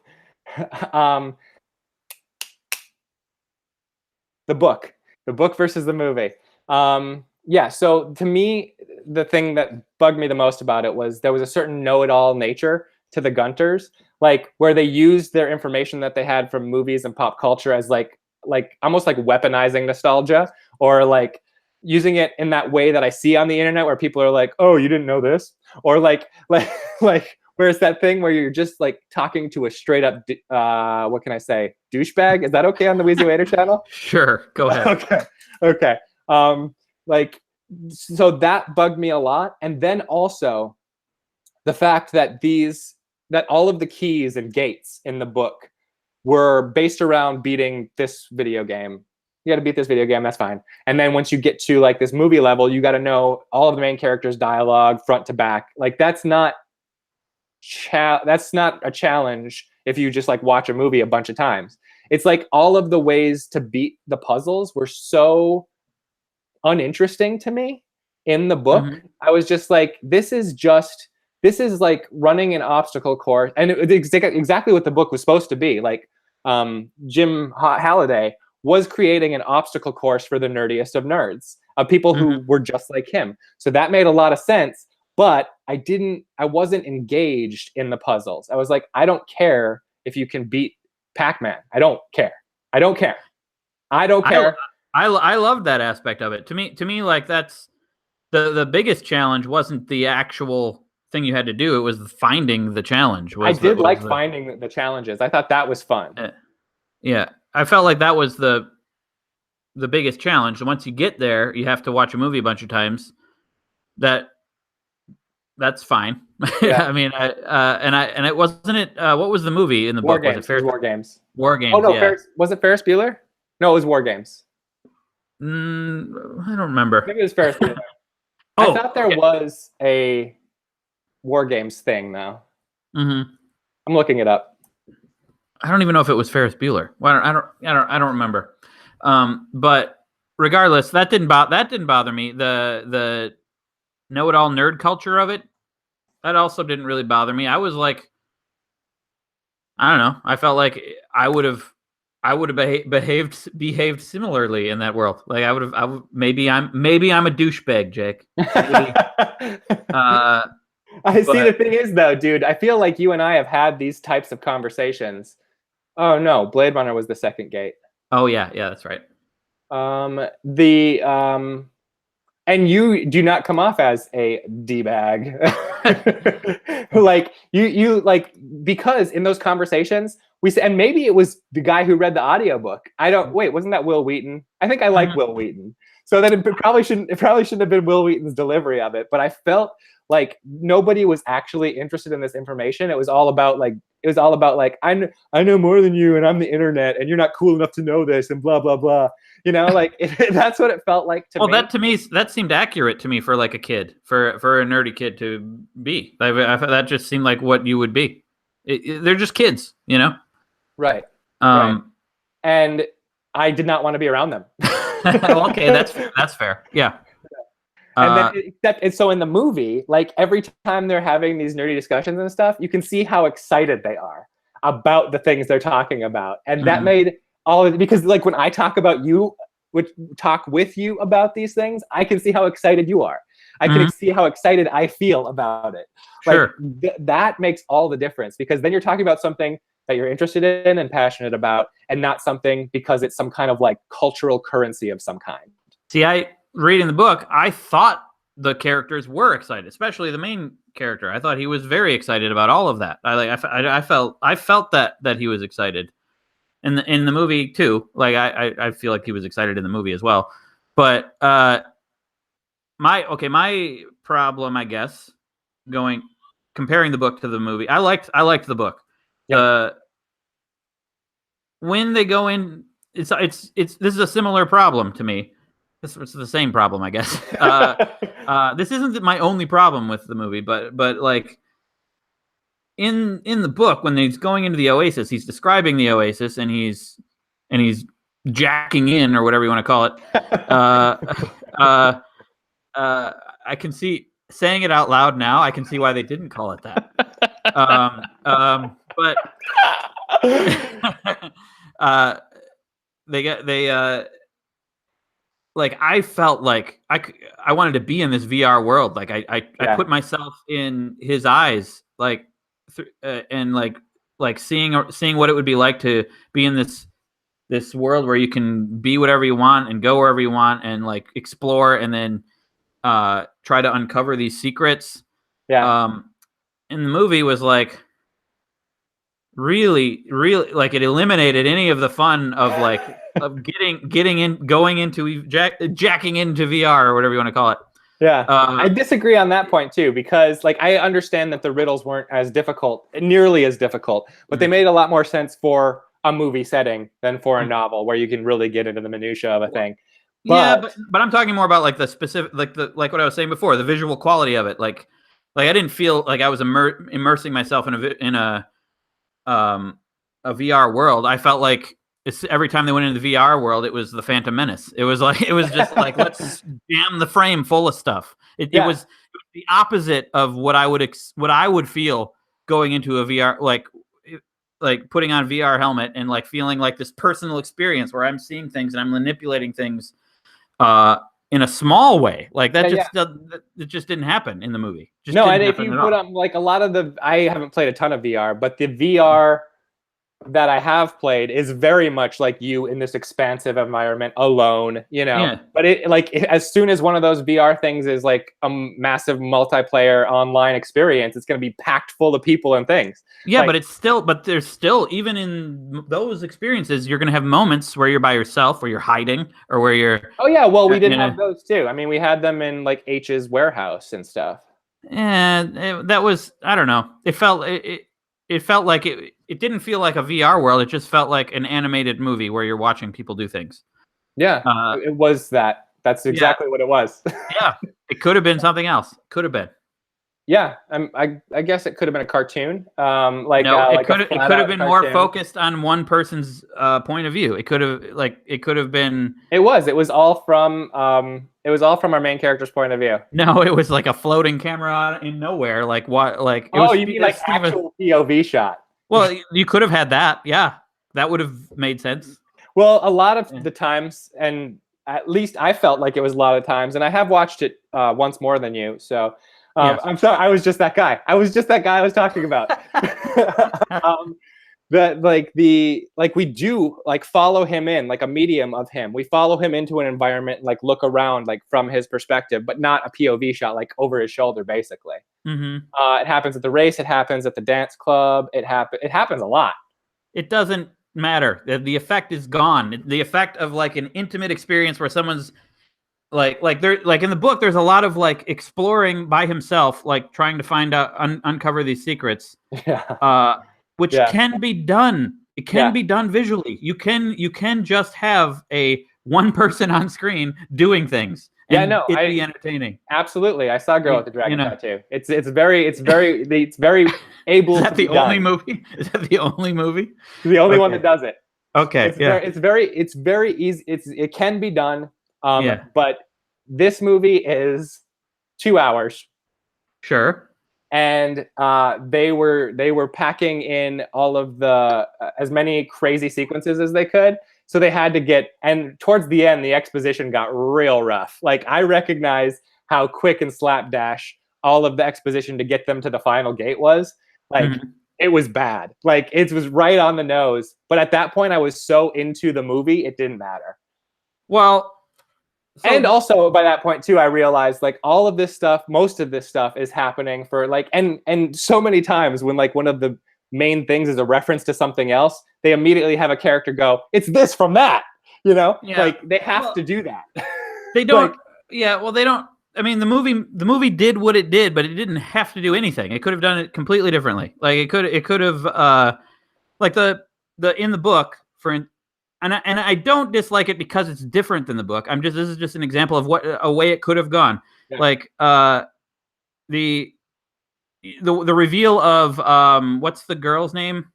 the book versus the movie. Yeah, so to me, the thing that bugged me the most about it was there was a certain know-it-all nature to the Gunters, like where they used their information that they had from movies and pop culture as like almost like weaponizing nostalgia, or like using it in that way that I see on the internet where people are like, oh, you didn't know this? Or like where's that thing where you're just like talking to a straight up, what can I say, douchebag? Is that okay on the WheezyWaiter channel? Sure, go ahead. Okay. Like, so that bugged me a lot. And then also the fact that all of the keys and gates in the book were based around beating this video game. You got to beat this video game, that's fine. And then once you get to like this movie level, you got to know all of the main characters' dialogue front to back. Like that's not a challenge if you just like watch a movie a bunch of times. It's like all of the ways to beat the puzzles were so uninteresting to me in the book. Mm-hmm. I was just like, this is like running an obstacle course, and it's exactly what the book was supposed to be. Like Jim Halliday was creating an obstacle course for the nerdiest of nerds, of people who were just like him. So that made a lot of sense, but I wasn't engaged in the puzzles. I was like, I don't care if you can beat Pac-Man. I don't care. I loved that aspect of it. To me, like that's the biggest challenge wasn't the actual thing you had to do. It was finding the challenge. Finding the challenges. I thought that was fun. Yeah. I felt like that was the biggest challenge. And once you get there, you have to watch a movie a bunch of times. That's fine. Yeah. I mean, and it wasn't it. What was the movie in the book? Was it War Games? War Games. Oh no, yeah. Was it Ferris Bueller? No, it was War Games. I don't remember. Maybe it was Ferris Bueller. I thought there was a War Games thing though. Mm-hmm. I'm looking it up. I don't even know if it was Ferris Bueller. Well, I don't remember. But regardless, that didn't bother me. The know-it-all nerd culture of it, that also didn't really bother me. I was like, I don't know. I felt like I would have behaved similarly in that world. Like maybe I'm a douchebag, Jake. The thing is though, dude, I feel like you and I have had these types of conversations. Oh no, Blade Runner was the second gate. Oh yeah, that's right. And you do not come off as a D-bag. Like you like, because in those conversations we said, and maybe it was the guy who read the audiobook. Wasn't that Will Wheaton? I think I like Will Wheaton. So then it probably shouldn't have been Will Wheaton's delivery of it. But I felt like nobody was actually interested in this information. It was all about like I know more than you, and I'm the internet, and you're not cool enough to know this, and blah blah blah. You know, like that's what it felt like to me. Well, that seemed accurate to me for like a kid, for a nerdy kid to be. That just seemed like what you would be. They're just kids, you know. Right. Right. And I did not want to be around them. Okay, that's fair. Yeah. And so in the movie, like every time they're having these nerdy discussions and stuff, you can see how excited they are about the things they're talking about, and that made because like when I talk about you, talk with you about these things, I can see how excited you are. I can see how excited I feel about it. Sure. Like that makes all the difference, because then you're talking about something that you're interested in and passionate about, and not something because it's some kind of like cultural currency of some kind. See, reading the book, I thought the characters were excited, especially the main character. I thought he was very excited about all of that. I felt that he was excited in the movie too. Like I feel like he was excited in the movie as well. But my problem, I guess, comparing the book to the movie, I liked the book. Yeah. When they go in, this is a similar problem to me. It's the same problem, I guess. This isn't my only problem with the movie, but like in the book, when he's going into the Oasis, he's describing the Oasis, and he's jacking in, or whatever you want to call it. I can see, saying it out loud now, I can see why they didn't call it that. But like I felt like I wanted to be in this VR world. Like I put myself in his eyes, like and like seeing what it would be like to be in this world where you can be whatever you want and go wherever you want and like explore, and then try to uncover these secrets. Yeah. In the movie was like really like it eliminated any of the fun of like of jacking into VR, or whatever you want to call it. Yeah. I disagree on that point too, because like I understand that the riddles weren't nearly as difficult, but they made a lot more sense for a movie setting than for a novel, where you can really get into the minutia of a thing. But I'm talking more about like the specific, like what I was saying before, the visual quality of it. Like I didn't feel like I was immersing myself in a VR world. I felt like every time they went into the VR world, it was the Phantom Menace. It was just like let's jam the frame full of stuff. It was the opposite of what I would feel going into a VR, like putting on VR helmet and like feeling like this personal experience where I'm seeing things and I'm manipulating things in a small way. Like that it just didn't happen in the movie. And if you put on like a lot of I haven't played a ton of VR, but the VR that I have played is very much like you in this expansive environment alone, you know. Yeah. But as soon as one of those VR things is like a massive multiplayer online experience, it's going to be packed full of people and things. Yeah, but there's still, even in those experiences, you're going to have moments where you're by yourself, where you're hiding, or where you're... Oh yeah, well, we did have those too. I mean, we had them in like H's warehouse and stuff. And that was, I don't know. It felt like it didn't feel like a VR world. It just felt like an animated movie where you're watching people do things. Yeah, it was that. That's exactly what it was. Yeah, it could have been something else. Could have been. Yeah, I guess it could have been a cartoon. It could have been more focused on one person's point of view. It could have been. It was all from our main character's point of view. No, it was like a floating camera in nowhere. Like what? Like you mean like actual POV shot? Well, you could have had that. Yeah, that would have made sense. Well, a lot of the times, and at least I felt like it was a lot of times, and I have watched it once more than you, so. Yes. I'm sorry, I was just that guy. I was talking about. We do like follow him in like a medium of him. We follow him into an environment, like look around like from his perspective, but not a POV shot like over his shoulder, basically. Mm-hmm. It happens at the race. It happens at the dance club. It happens a lot. It doesn't matter. The effect is gone. The effect of like an intimate experience where someone's like in the book, there's a lot of like exploring by himself, like trying to find out, uncover these secrets, which can be done. It can be done visually. You can just have a one person on screen doing things. And it'd be entertaining. Absolutely, I saw Girl with the Dragon Tattoo. It's very able. Is that the only movie? Is that the only movie? The only one that does it. Okay, it's very easy. It can be done. But this movie is 2 hours. Sure. And they were packing in all of the as many crazy sequences as they could. So they had to get, and towards the end, the exposition got real rough. Like, I recognize how quick and slapdash all of the exposition to get them to the final gate was. Like, it was bad. Like, it was right on the nose. But at that point, I was so into the movie, it didn't matter. Well, and also by that point too, I realized like all of this stuff, most of this stuff is happening for like, and so many times when like one of the main things is a reference to something else, they immediately have a character go, "It's this from that," you know? Like they have to do that. They don't. Well, they don't. I mean, the movie did what it did, but it didn't have to do anything. It could have done it completely differently. Like it could have like the in the book and I don't dislike it because it's different than the book. This is just an example of what a way it could have gone. Yeah. Like the reveal of what's the girl's name?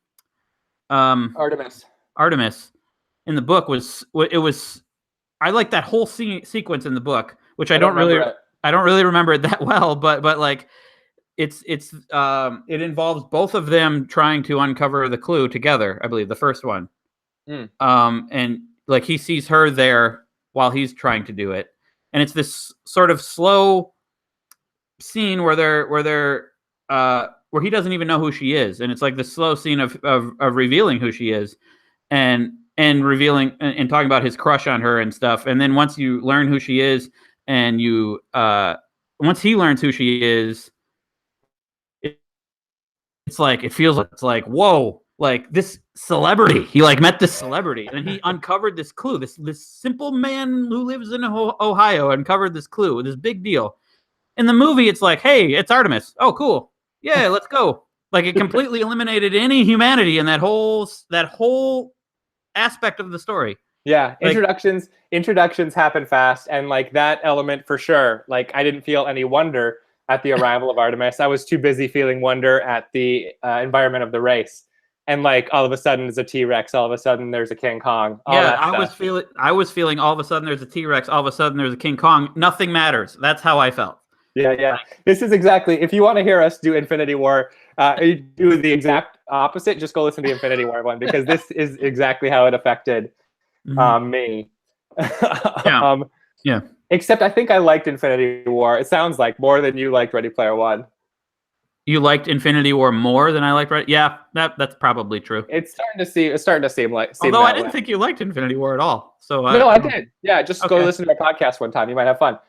Artemis. Artemis in the book was I like that whole sequence in the book, which I don't really remember it that well, but like it involves both of them trying to uncover the clue together, I believe, the first one. And like he sees her there while he's trying to do it, and it's this sort of slow scene where he doesn't even know who she is, and it's like the slow scene of revealing who she is, and revealing and talking about his crush on her and stuff. And then once you learn who she is, and once he learns who she is, it's like whoa. Like this celebrity, he like met this celebrity, and he uncovered this clue. This simple man who lives in Ohio uncovered this clue, this big deal. In the movie, it's like, hey, it's Artemis. Oh, cool. Yeah, let's go. Like it completely eliminated any humanity in that whole aspect of the story. Yeah, like, introductions happen fast, and like that element for sure. Like I didn't feel any wonder at the arrival of Artemis. I was too busy feeling wonder at the environment of the race. And like all of a sudden there's a T-Rex, all of a sudden there's a King Kong. I was feeling all of a sudden there's a T-Rex, all of a sudden there's a King Kong. Nothing matters. That's how I felt. Yeah. This is exactly, if you want to hear us do Infinity War, do the exact opposite, just go listen to the Infinity War one, because this is exactly how it affected me. Except I think I liked Infinity War. It sounds like more than you liked Ready Player One. You liked Infinity War more than I liked, right? Yeah, that's probably true. It's starting to seem like. Although I didn't think you liked Infinity War at all. So no, I did. Yeah, just go listen to our podcast one time. You might have fun.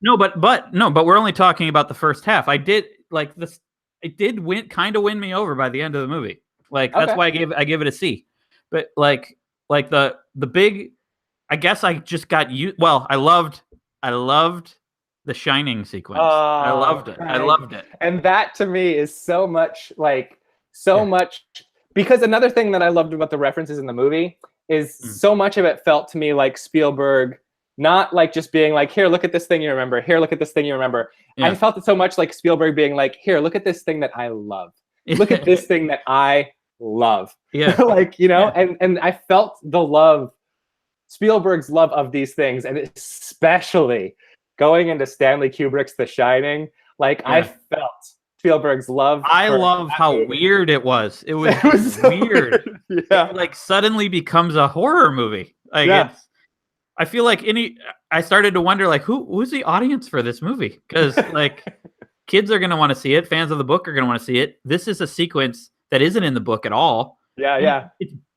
No, but we're only talking about the first half. I did like this. It did kind of win me over by the end of the movie. Like that's why I gave it a C. But like the big, I guess I just got you. Well, I loved the Shining sequence. I loved it. Right. I loved it. And that to me is so much much, because another thing that I loved about the references in the movie is so much of it felt to me like Spielberg, not like just being like, here, look at this thing you remember. Here, look at this thing you remember. Yeah. I felt it so much like Spielberg being like, here, look at this thing that I love. Look at this thing that I love. Yeah. Like, you know, and I felt the love, Spielberg's love of these things, and especially going into Stanley Kubrick's The Shining, like I felt Spielberg's love. I love how weird it was. It was so weird. Yeah. It like suddenly becomes a horror movie. Like I feel like I started to wonder like who's the audience for this movie? Because like kids are gonna want to see it, fans of the book are gonna want to see it. This is a sequence that isn't in the book at all. Yeah.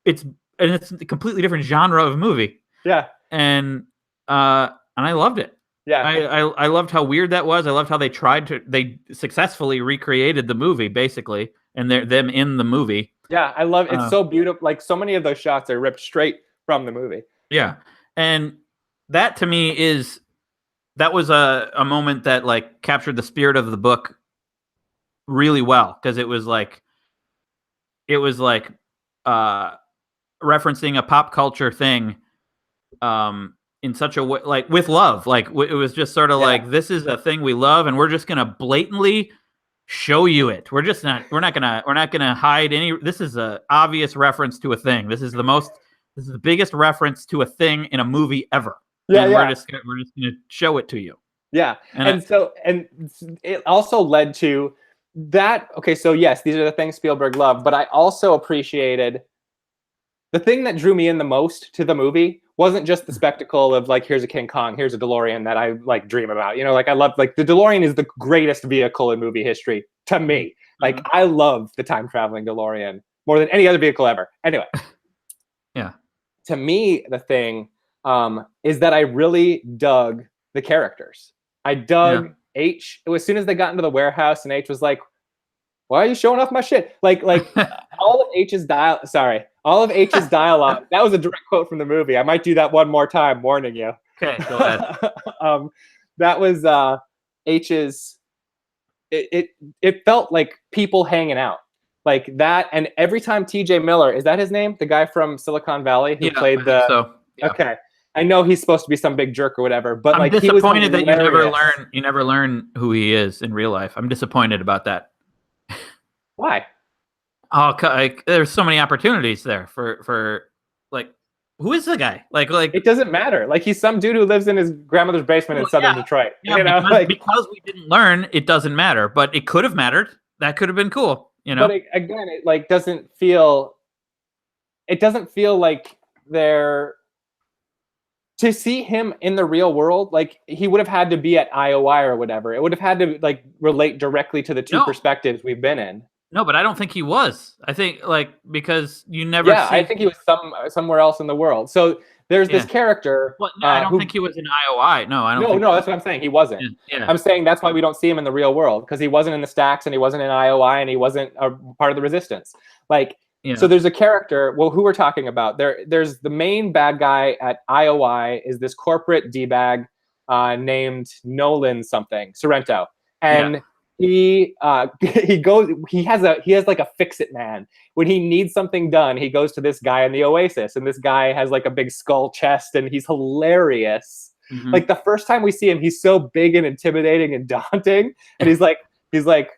It's a completely different genre of movie. Yeah. And I loved it. Yeah. I loved how weird that was. I loved how they successfully recreated the movie basically, and them in the movie. Yeah, I love it's so beautiful. Like so many of those shots are ripped straight from the movie. Yeah. And that to me that was a moment that like captured the spirit of the book really well, because it was like referencing a pop culture thing in such a way, like with love. Like it was just sort of like, this is a thing we love, and we're just gonna blatantly show you it. We're not gonna hide any. This is a obvious reference to a thing. This is the biggest reference to a thing in a movie ever. Yeah, and we're just gonna show it to you. Yeah, and it also led to that. Okay, so yes, these are the things Spielberg loved, but I also appreciated the thing that drew me in the most to the movie wasn't just the spectacle of like, here's a King Kong, here's a DeLorean that I like dream about. You know, like I love, like the DeLorean is the greatest vehicle in movie history to me. Like I love the time traveling DeLorean more than any other vehicle ever. Anyway, yeah. To me, the thing is that I really dug the characters. I dug H. As soon as they got into the warehouse and H was like, why are you showing off my shit? Like all of H's dialogue, that was a direct quote from the movie. I might do that one more time, warning you. Okay, go ahead. That was H's, it felt like people hanging out. Like that, and every time TJ Miller, is that his name? The guy from Silicon Valley who played the... So. Yeah. Okay. I know he's supposed to be some big jerk or whatever, but I'm disappointed that you never learn who he is in real life. I'm disappointed about that. Why? Oh, there's so many opportunities there for like, who is the guy? Like it doesn't matter. Like he's some dude who lives in his grandmother's basement in southern Detroit. Yeah, you know? because we didn't learn, it doesn't matter. But it could have mattered. That could have been cool. You know. But it doesn't feel. It doesn't feel like they're. To see him in the real world, like he would have had to be at IOI or whatever. It would have had to like relate directly to the two perspectives we've been in. No, but I don't think he was. I think because you never. Yeah, I think he was somewhere else in the world. So there's this character. Well, no, I don't think he was in IOI. No, I don't. No, that's what I'm saying. He wasn't. Yeah. I'm saying that's why we don't see him in the real world, because he wasn't in the stacks and he wasn't in IOI and he wasn't a part of the resistance. Like. Yeah. So there's a character, who we're talking about. There's the main bad guy at IOI is this corporate D-bag named Nolan something, Sorrento. And he has like a fix-it man. When he needs something done, he goes to this guy in the Oasis, and this guy has like a big skull chest, and he's hilarious. Mm-hmm. Like the first time we see him, he's so big and intimidating and daunting, and he's like,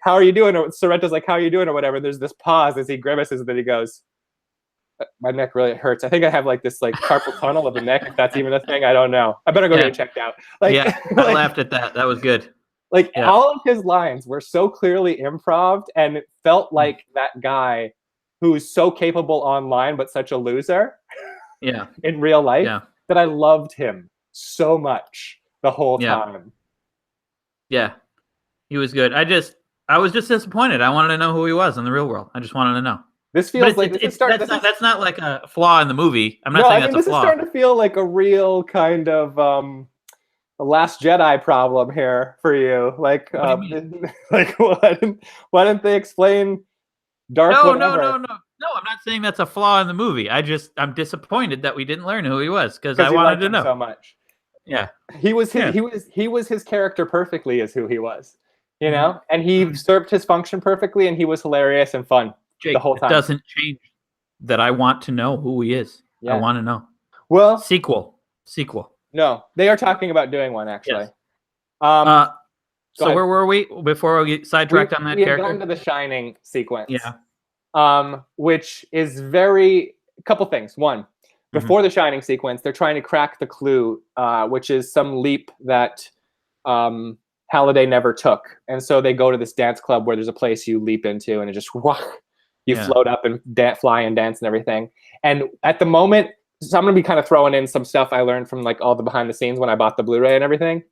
how are you doing? Or Sorrento's like, how are you doing? Or whatever. And there's this pause as he grimaces, and then he goes, my neck really hurts. I think I have like this like carpal tunnel of the neck, if that's even a thing. I don't know. I better go get it checked out. Like, I laughed at that. That was good. Like all of his lines were so clearly improv, and it felt like that guy who's so capable online, but such a loser in real life that I loved him so much the whole time. Yeah. He was good. I was just disappointed. I wanted to know who he was in the real world. I just wanted to know. This feels like that's not like a flaw in the movie. I'm not saying that's a flaw. This is starting to feel like a real kind of a Last Jedi problem here for you. Like, like why didn't they explain Darth? No. No, I'm not saying that's a flaw in the movie. I'm disappointed that we didn't learn who he was, because I wanted to know so much. Yeah, he was his character perfectly as who he was, you know, and he served his function perfectly, and he was hilarious and fun the whole time. It doesn't change that I want to know who he is. I want to know. Well, sequel. No, they are talking about doing one actually. Yes. So where were we before we get sidetracked on that character? We had gone to the Shining sequence. Yeah. Which is a couple things. One. Before the Shining sequence, they're trying to crack the clue, which is some leap that Halliday never took. And so they go to this dance club where there's a place you leap into, and it just you float up and fly and dance and everything. And at the moment, so I'm going to be kind of throwing in some stuff I learned from like all the behind the scenes when I bought the Blu-ray and everything.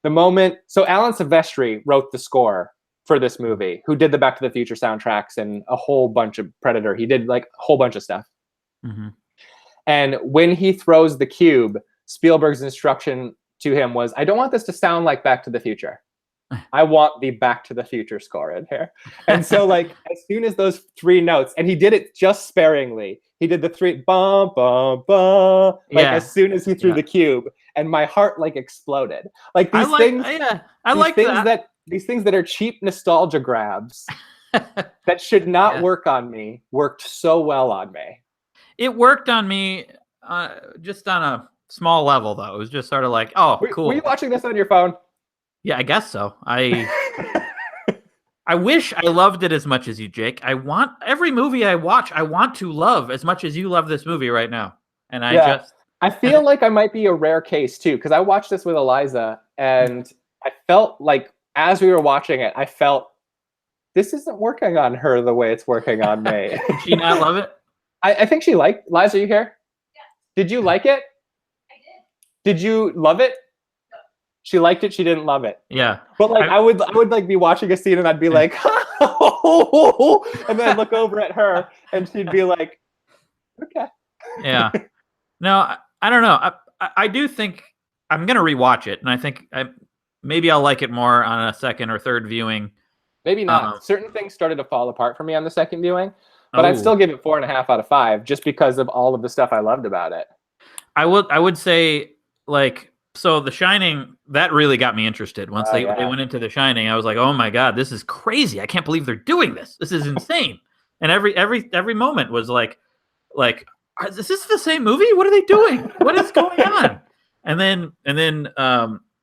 So Alan Silvestri wrote the score for this movie, who did the Back to the Future soundtracks and a whole bunch of Predator. He did like a whole bunch of stuff. Mm-hmm. And when he throws the cube, Spielberg's instruction to him was, I don't want this to sound like Back to the Future. I want the Back to the Future score in here. And so like, as soon as those three notes, and he did it just sparingly, he did the three bum bum bum like Yeah. as soon as he threw the cube, and my heart like exploded. Like these things, I like that. These things that are cheap nostalgia grabs that should not work on me worked so well on me. It worked on me just on a small level, though. It was just sort of like, oh, cool. Were you watching this on your phone? Yeah, I guess so. I wish I loved it as much as you, Jake. I want every movie I watch, I want to love as much as you love this movie right now. And I feel like I might be a rare case too, because I watched this with Eliza, and I felt like as we were watching it, I felt this isn't working on her the way it's working on me. Did she not love it? I think she liked. Liza, are you here? Yeah. Did you like it? I did. Did you love it? No. She liked it. She didn't love it. Yeah. But like I would like be watching a scene and I'd be like, and then I'd look over at her and she'd be like, okay. Yeah. No, I don't know. I do think I'm gonna rewatch it, and I think maybe I'll like it more on a second or third viewing. Maybe not. Certain things started to fall apart for me on the second viewing, but I'd still give it 4.5 out of 5 just because of all of the stuff I loved about it. I would say, like, so The Shining, that really got me interested. Once they went into The Shining, I was like, oh my God, this is crazy. I can't believe they're doing this. This is insane. And every moment was like, is this the same movie? What are they doing? What is going on? And then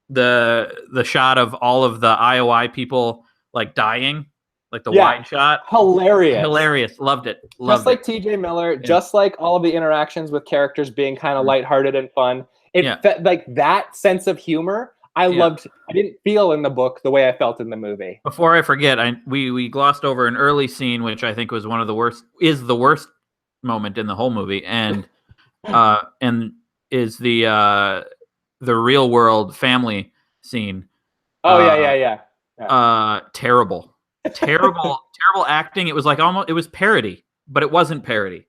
the shot of all of the IOI people like dying, like the wide shot. Hilarious. Loved it. Just like TJ Miller, just like all of the interactions with characters being kind of lighthearted and fun. It felt like that sense of humor I loved. I didn't feel in the book the way I felt in the movie. Before I forget, we glossed over an early scene, which I think was one of the worst, is the worst moment in the whole movie, and is the real world family scene. Oh yeah. Terrible acting. It was like it was parody, but it wasn't parody.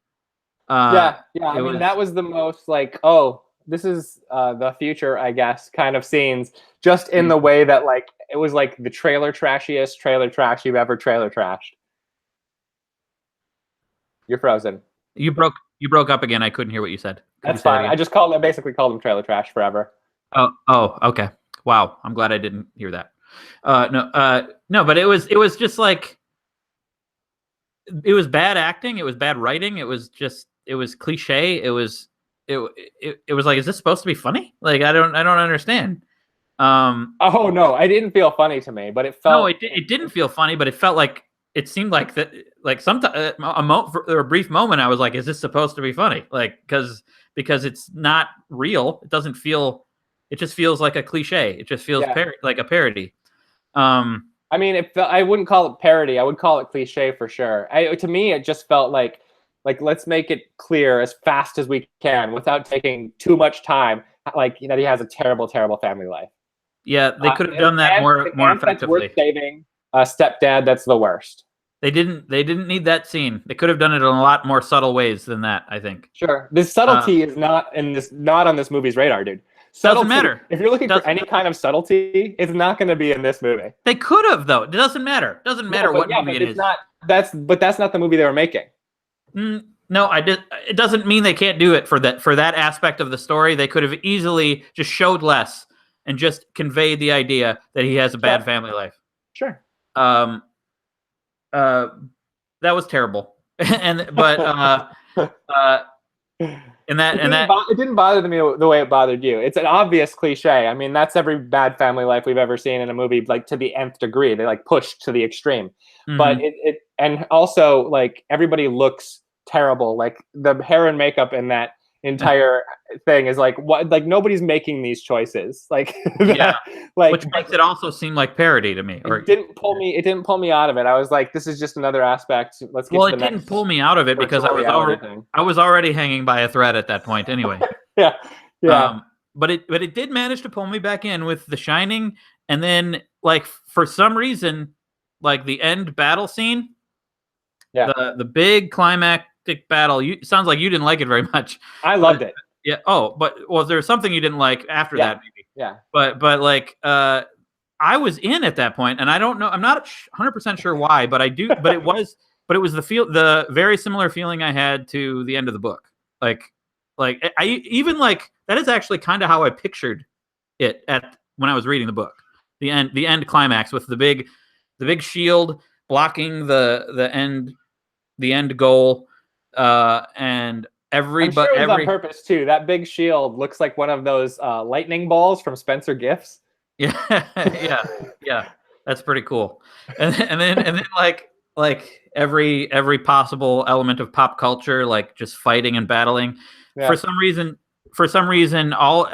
I mean, that was the most like, oh, this is the future, I guess, kind of scenes, just in the way that like it was like the trashiest trailer trash you've ever trailer trashed. You're frozen. You broke up again. I couldn't hear what you said. That's fine. I basically called them trailer trash forever. Oh, okay. Wow. I'm glad I didn't hear that. No, but it was just like, it was bad acting. It was bad writing. It was cliche. It was like, is this supposed to be funny? Like, I don't understand. Oh no, it didn't feel funny to me, but it felt. No, it didn't feel funny, but it felt like, it seemed like that, like sometimes for a brief moment, I was like, is this supposed to be funny? Like, because it's not real. It doesn't feel, it just feels like a cliche. It just feels like a parody. I mean, I wouldn't call it parody. I would call it cliche for sure. To me, it just felt like let's make it clear as fast as we can without taking too much time. Like, that he has a terrible, terrible family life. Yeah, they could have done that more effectively. Worth saving. Stepdad, that's the worst. They didn't need that scene. They could have done it in a lot more subtle ways than that, I think. Sure. This subtlety is not on this movie's radar, dude. Doesn't matter. If you're looking for any kind of subtlety, it's not going to be in this movie. They could have, though. It doesn't matter. Doesn't matter what movie it is. That's not the movie they were making. No, it doesn't mean they can't do it for that aspect of the story. They could have easily just showed less and just conveyed the idea that he has a bad family life. Sure. That was terrible. It didn't bother me the way it bothered you. It's an obvious cliche. I mean, that's every bad family life we've ever seen in a movie, like to the nth degree. They like push to the extreme. Mm-hmm. But and also like everybody looks terrible. Like the hair and makeup in that entire thing is like, what? Like nobody's making these choices. Like like, which makes it also seem like parody to me. It didn't pull me out of it. I was like, this is just another aspect. Let's get to the next. It didn't pull me out of it because I was already hanging by a thread at that point anyway. Yeah. But it did manage to pull me back in with The Shining, and then like for some reason, like the end battle scene, the big climactic battle. Sounds like you didn't like it very much. I loved it. Yeah. Oh, but was there something you didn't like after that? Maybe. Yeah. But like I was in at that point, and I don't know. I'm not 100% sure why, but I do. But but it was the very similar feeling I had to the end of the book. Like I even like that is actually kind of how I pictured it when I was reading the book. The end climax with the big shield blocking the end goal, and I'm sure it was on purpose too. That big shield looks like one of those lightning balls from Spencer Gifts. Yeah, yeah, that's pretty cool. And then like every possible element of pop culture, like just fighting and battling. Yeah. For some reason, all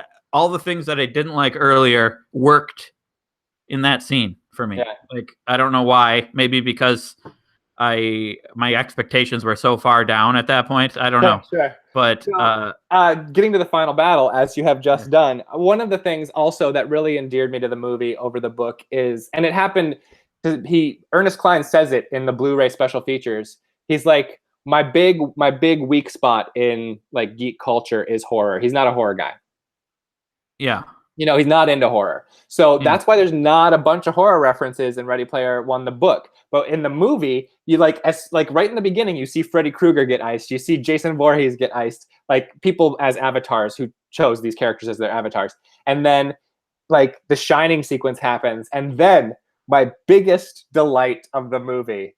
the things that I didn't like earlier worked in that scene for me. Yeah. Like I don't know why. Maybe because my expectations were so far down at that point. I don't know. Sure. But getting to the final battle, as you have just done, one of the things also that really endeared me to the movie over the book is, and it happened, Ernest Cline says it in the Blu-ray special features. He's like, my big weak spot in like geek culture is horror. He's not a horror guy. Yeah. You know, he's not into horror. So that's why there's not a bunch of horror references in Ready Player One, the book. But in the movie, you like right in the beginning, you see Freddy Krueger get iced. You see Jason Voorhees get iced. Like people as avatars who chose these characters as their avatars. And then like the Shining sequence happens. And then my biggest delight of the movie,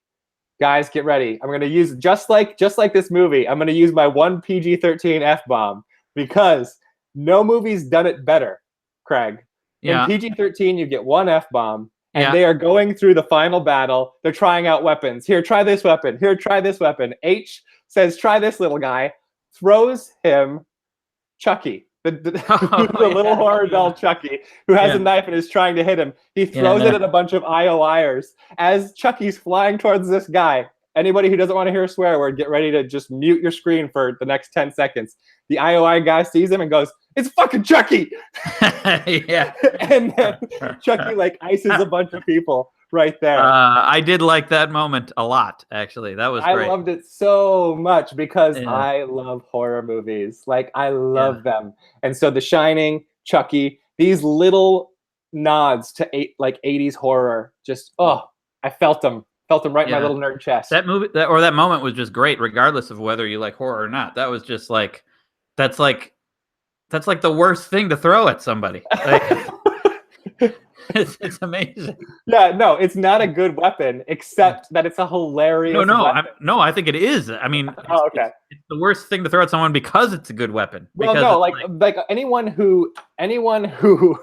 guys, get ready. I'm going to use, just like this movie, I'm going to use my one PG-13 F-bomb because no movie's done it better. Craig. In PG-13, you get one F-bomb, and they are going through the final battle. They're trying out weapons. Here, try this weapon. Here, try this weapon. H says, try this little guy. Throws him Chucky, the little horror doll Chucky, who has a knife and is trying to hit him. He throws it at a bunch of IOIers. As Chucky's flying towards this guy, anybody who doesn't want to hear a swear word, get ready to just mute your screen for the next 10 seconds. The IOI guy sees him and goes, "It's fucking Chucky!" Yeah. And then Chucky like ices a bunch of people right there. I did like that moment a lot, actually. That was great. I loved it so much because I love horror movies. Like, I love them. And so The Shining, Chucky, these little nods to 80s horror, just, I felt them. Felt them right in my little nerd chest. That movie, that moment was just great, regardless of whether you like horror or not. That was just like, that's like the worst thing to throw at somebody. Like, it's amazing. Yeah, no, it's not a good weapon, except that it's a hilarious weapon. I think it is. I mean, okay. It's the worst thing to throw at someone because it's a good weapon. Well, no, like anyone who anyone who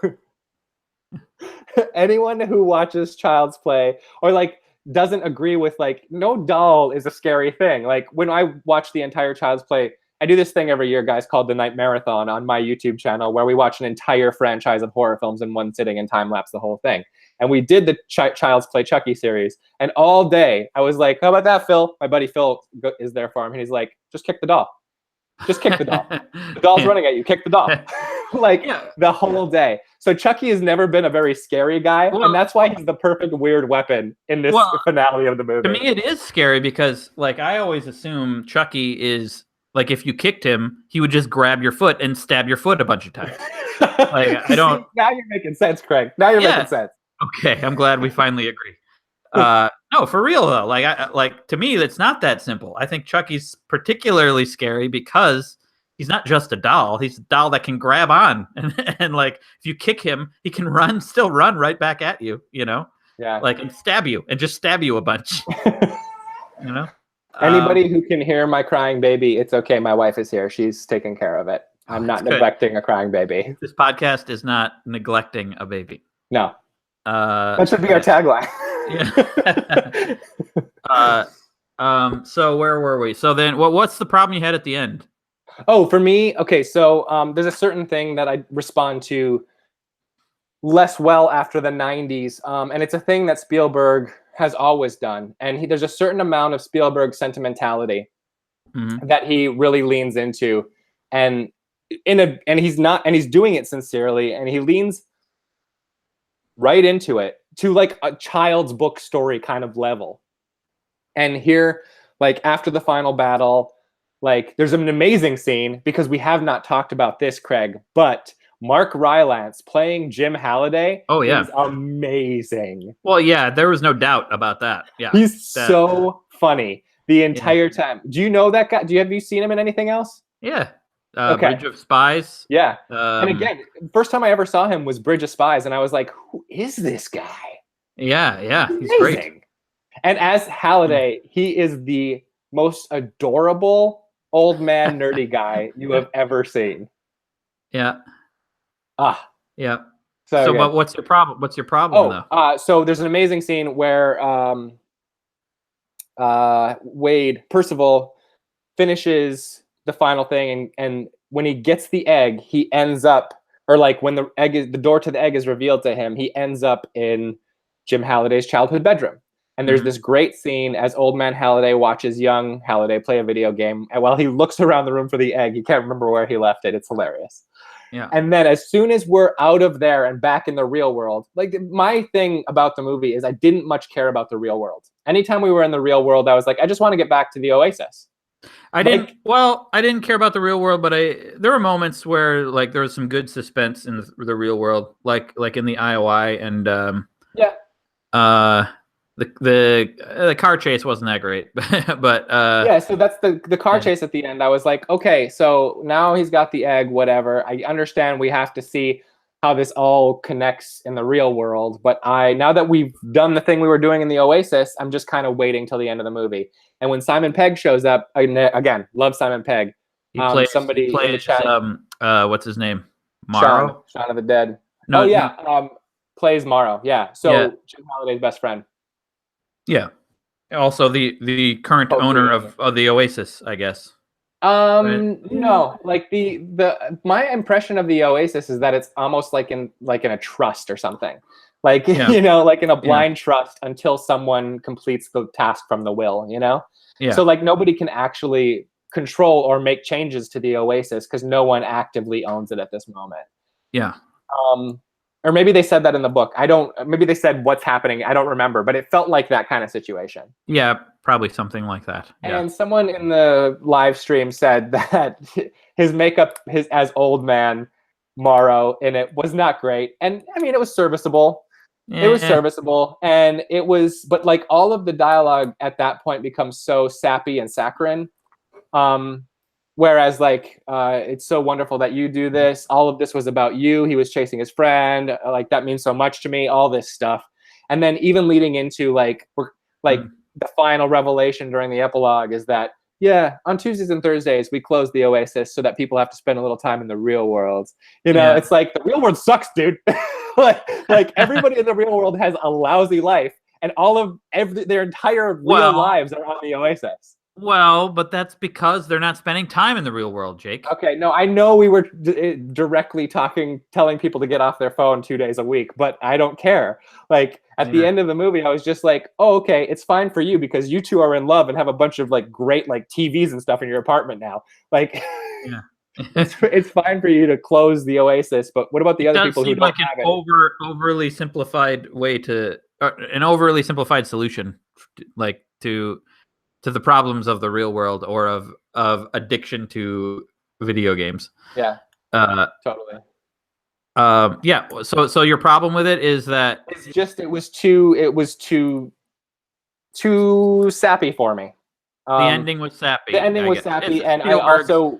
watches Child's Play or like doesn't agree with like no doll is a scary thing. Like when I watch the entire Child's Play, I do this thing every year, guys, called the Night Marathon on my YouTube channel, where we watch an entire franchise of horror films in one sitting and time lapse the whole thing. And we did the Child's Play Chucky series, and all day I was like, "How about that, Phil?" My buddy Phil is there for him, and he's like, "Just kick the doll. Just kick the doll. The doll's running at you. Kick the doll." The whole day. So Chucky has never been a very scary guy, and that's why he's the perfect weird weapon in this finale of the movie. To me, it is scary because, like, I always assume Chucky is like, if you kicked him, he would just grab your foot and stab your foot a bunch of times. Like, I don't. Now you're making sense, Craig. Now you're making sense. Okay, I'm glad we finally agree. No, for real though. Like to me, it's not that simple. I think Chucky's particularly scary because he's not just a doll. He's a doll that can grab on, and like if you kick him, he can still run right back at you. You know, like and stab you a bunch. You know, anybody who can hear my crying baby, it's okay. My wife is here. She's taking care of it. I'm not neglecting a crying baby. This podcast is not neglecting a baby. No. That should be our tagline. So where were we? So then what's the problem you had at the end? Oh, for me, okay, so there's a certain thing that I respond to less well after the 90s, and it's a thing that Spielberg has always done, and there's a certain amount of Spielberg sentimentality that he really leans into, and he's doing it sincerely, and he leans right into it to like a child's book story kind of level. And here, like after the final battle, like there's an amazing scene because we have not talked about this, Craig, but Mark Rylance playing Jim Halliday is amazing. Well, yeah, there was no doubt about that. Yeah, he's so funny the entire time. Do you know that guy? Have you seen him in anything else? Yeah. Okay. Bridge of Spies. Yeah. And again, first time I ever saw him was Bridge of Spies, and I was like, who is this guy? Yeah, he's Amazing. great. And as Halliday, he is the most adorable old man nerdy guy you have ever seen. Yeah. Yeah. So but what's your problem? What's your problem though? So there's an amazing scene where Percival finishes the final thing, and when he gets the egg, he ends up, or like when the door to the egg is revealed to him, he ends up in Jim Halliday's childhood bedroom. And there's this great scene as old man Halliday watches young Halliday play a video game, and while he looks around the room for the egg, he can't remember where he left it. It's hilarious. Yeah. And then as soon as we're out of there and back in the real world, like my thing about the movie is I didn't much care about the real world. Anytime we were in the real world, I was like, I just want to get back to the Oasis. I didn't care about the real world, but there were moments where like there was some good suspense in the real world, like in the IOI and the car chase wasn't that great, but yeah. So that's the car chase at the end. I was like, okay, so now he's got the egg, whatever. I understand we have to see how this all connects in the real world, but now that we've done the thing we were doing in the Oasis, I'm just kind of waiting till the end of the movie. And when Simon Pegg shows up, again, love Simon Pegg. He plays in the chat. What's his name? Morrow? Shaun of the Dead. No, plays Morrow. Yeah. So Jim Halliday's best friend. Yeah. Also the current owner of the Oasis, I guess. Right? No, like my impression of the Oasis is that it's almost like in a trust or something. Like, like in a blind trust until someone completes the task from the will, Yeah. So like nobody can actually control or make changes to the Oasis because no one actively owns it at this moment. Yeah. Or maybe they said that in the book. Maybe they said what's happening. I don't remember, but it felt like that kind of situation. Yeah, probably something like that. Yeah. And someone in the live stream said that his makeup, as old man Morrow in it was not great. And I mean, it was serviceable. It was serviceable. And but like all of the dialogue at that point becomes so sappy and saccharine. Whereas like, it's so wonderful that you do this. All of this was about you. He was chasing his friend. Like that means so much to me, all this stuff. And then even leading into the final revelation during the epilogue is that, on Tuesdays and Thursdays, we close the Oasis so that people have to spend a little time in the real world. It's like the real world sucks, dude. like everybody in the real world has a lousy life, and all of their entire real lives are on the Oasis. Well, but that's because they're not spending time in the real world, Jake. Okay, no, I know we were directly telling people to get off their phone 2 days a week, but I don't care. Like at the end of the movie, I was just like, oh, okay, it's fine for you because you two are in love and have a bunch of like great like TVs and stuff in your apartment now. Like, it's fine for you to close the Oasis, but what about the other people who don't have it? Overly simplified way to an overly simplified solution, like to the problems of the real world or of addiction to video games. Yeah. Totally. Yeah. So your problem with it is that it's just it was too sappy for me. The ending was sappy. The ending was sappy, and I also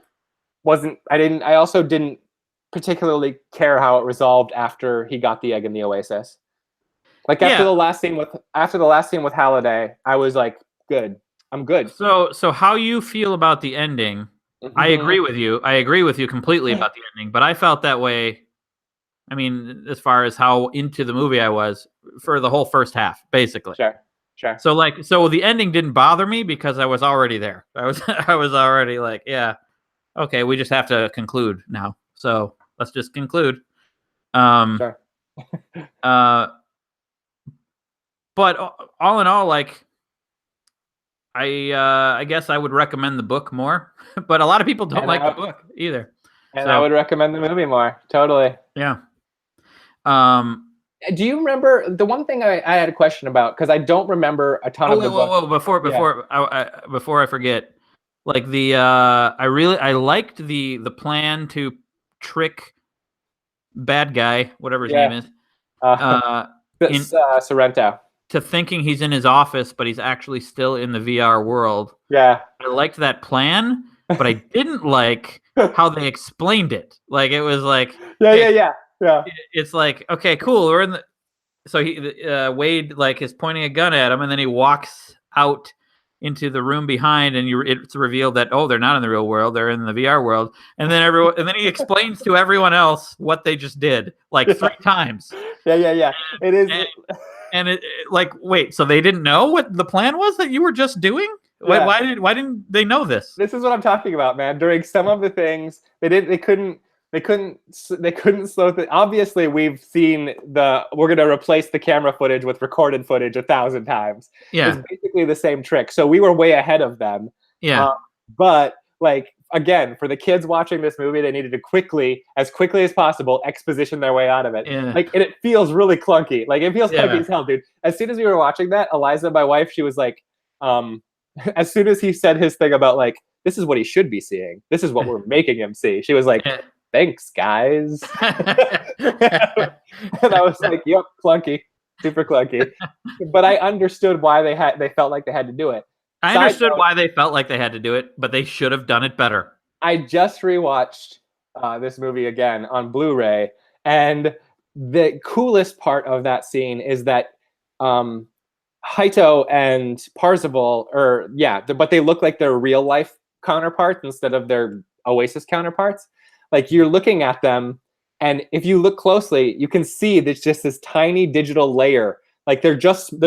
didn't particularly care how it resolved after he got the egg in the Oasis. Like after the last scene with Halliday, I was like, good. I'm good. So how you feel about the ending? I agree with you. I agree with you completely about the ending, but I felt that way. I mean, as far as how into the movie I was for the whole first half, basically. Sure. So the ending didn't bother me because I was already there. I was already like, yeah, okay, we just have to conclude now. So let's just conclude. Sure. But all in all, like, I guess I would recommend the book more, but a lot of people don't like the book either. And I would recommend the movie more. Totally. Yeah. Do you remember the one thing I had a question about, because I don't remember a ton of the book. Before I forget, like I liked the plan to trick bad guy, whatever his name is. Sorrento. to thinking he's in his office, but he's actually still in the VR world. Yeah. I liked that plan, but I didn't like how they explained it. Like it was like, Yeah. it's like, okay, cool. We're in the. So Wade like is pointing a gun at him, and then he walks out into the room behind, and it's revealed that they're not in the real world, they're in the VR world, and then he explains to everyone else what they just did like 3 times. Yeah. It is. And it like, wait, so they didn't know what the plan was that you were just doing? Yeah. Why didn't they know this? This is what I'm talking about, man. During some of the things, they couldn't slow things. Obviously, we've seen we're going to replace the camera footage with recorded footage 1,000 times. Yeah. It's basically the same trick. So we were way ahead of them. Yeah. But like, again, for the kids watching this movie, they needed to as quickly as possible, exposition their way out of it. Yeah. Like, and it feels really clunky. Like, it feels clunky as hell, dude. As soon as we were watching that, Eliza, my wife, she was like, as soon as he said his thing about like, this is what he should be seeing, this is what we're making him see, she was like, thanks, guys. And I was like, yep, clunky, super clunky. But I understood why they felt like they had to do it. I understood why they felt like they had to do it, but they should have done it better. I just rewatched this movie again on Blu-ray, and the coolest part of that scene is that Haito and Parzival but they look like their real life counterparts instead of their Oasis counterparts. Like, you're looking at them, and if you look closely, you can see there's just this tiny digital layer. Like, their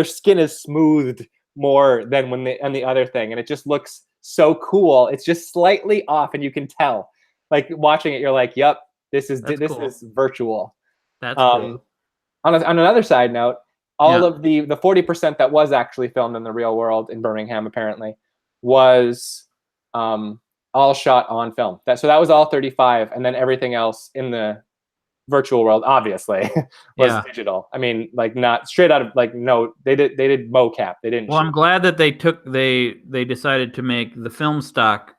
skin is smoothed more than on the other thing, and it just looks so cool. It's just slightly off, and you can tell. Like, watching it, you're like, "Yep, this is cool. is virtual." That's cool. On another side note, all of the 40% that was actually filmed in the real world in Birmingham apparently was all shot on film. So that was all 35, and then everything else in the virtual world obviously was digital. I mean, like, not straight out of, like, no, they did mocap. They didn't. Well, I'm glad that they decided to make the film stock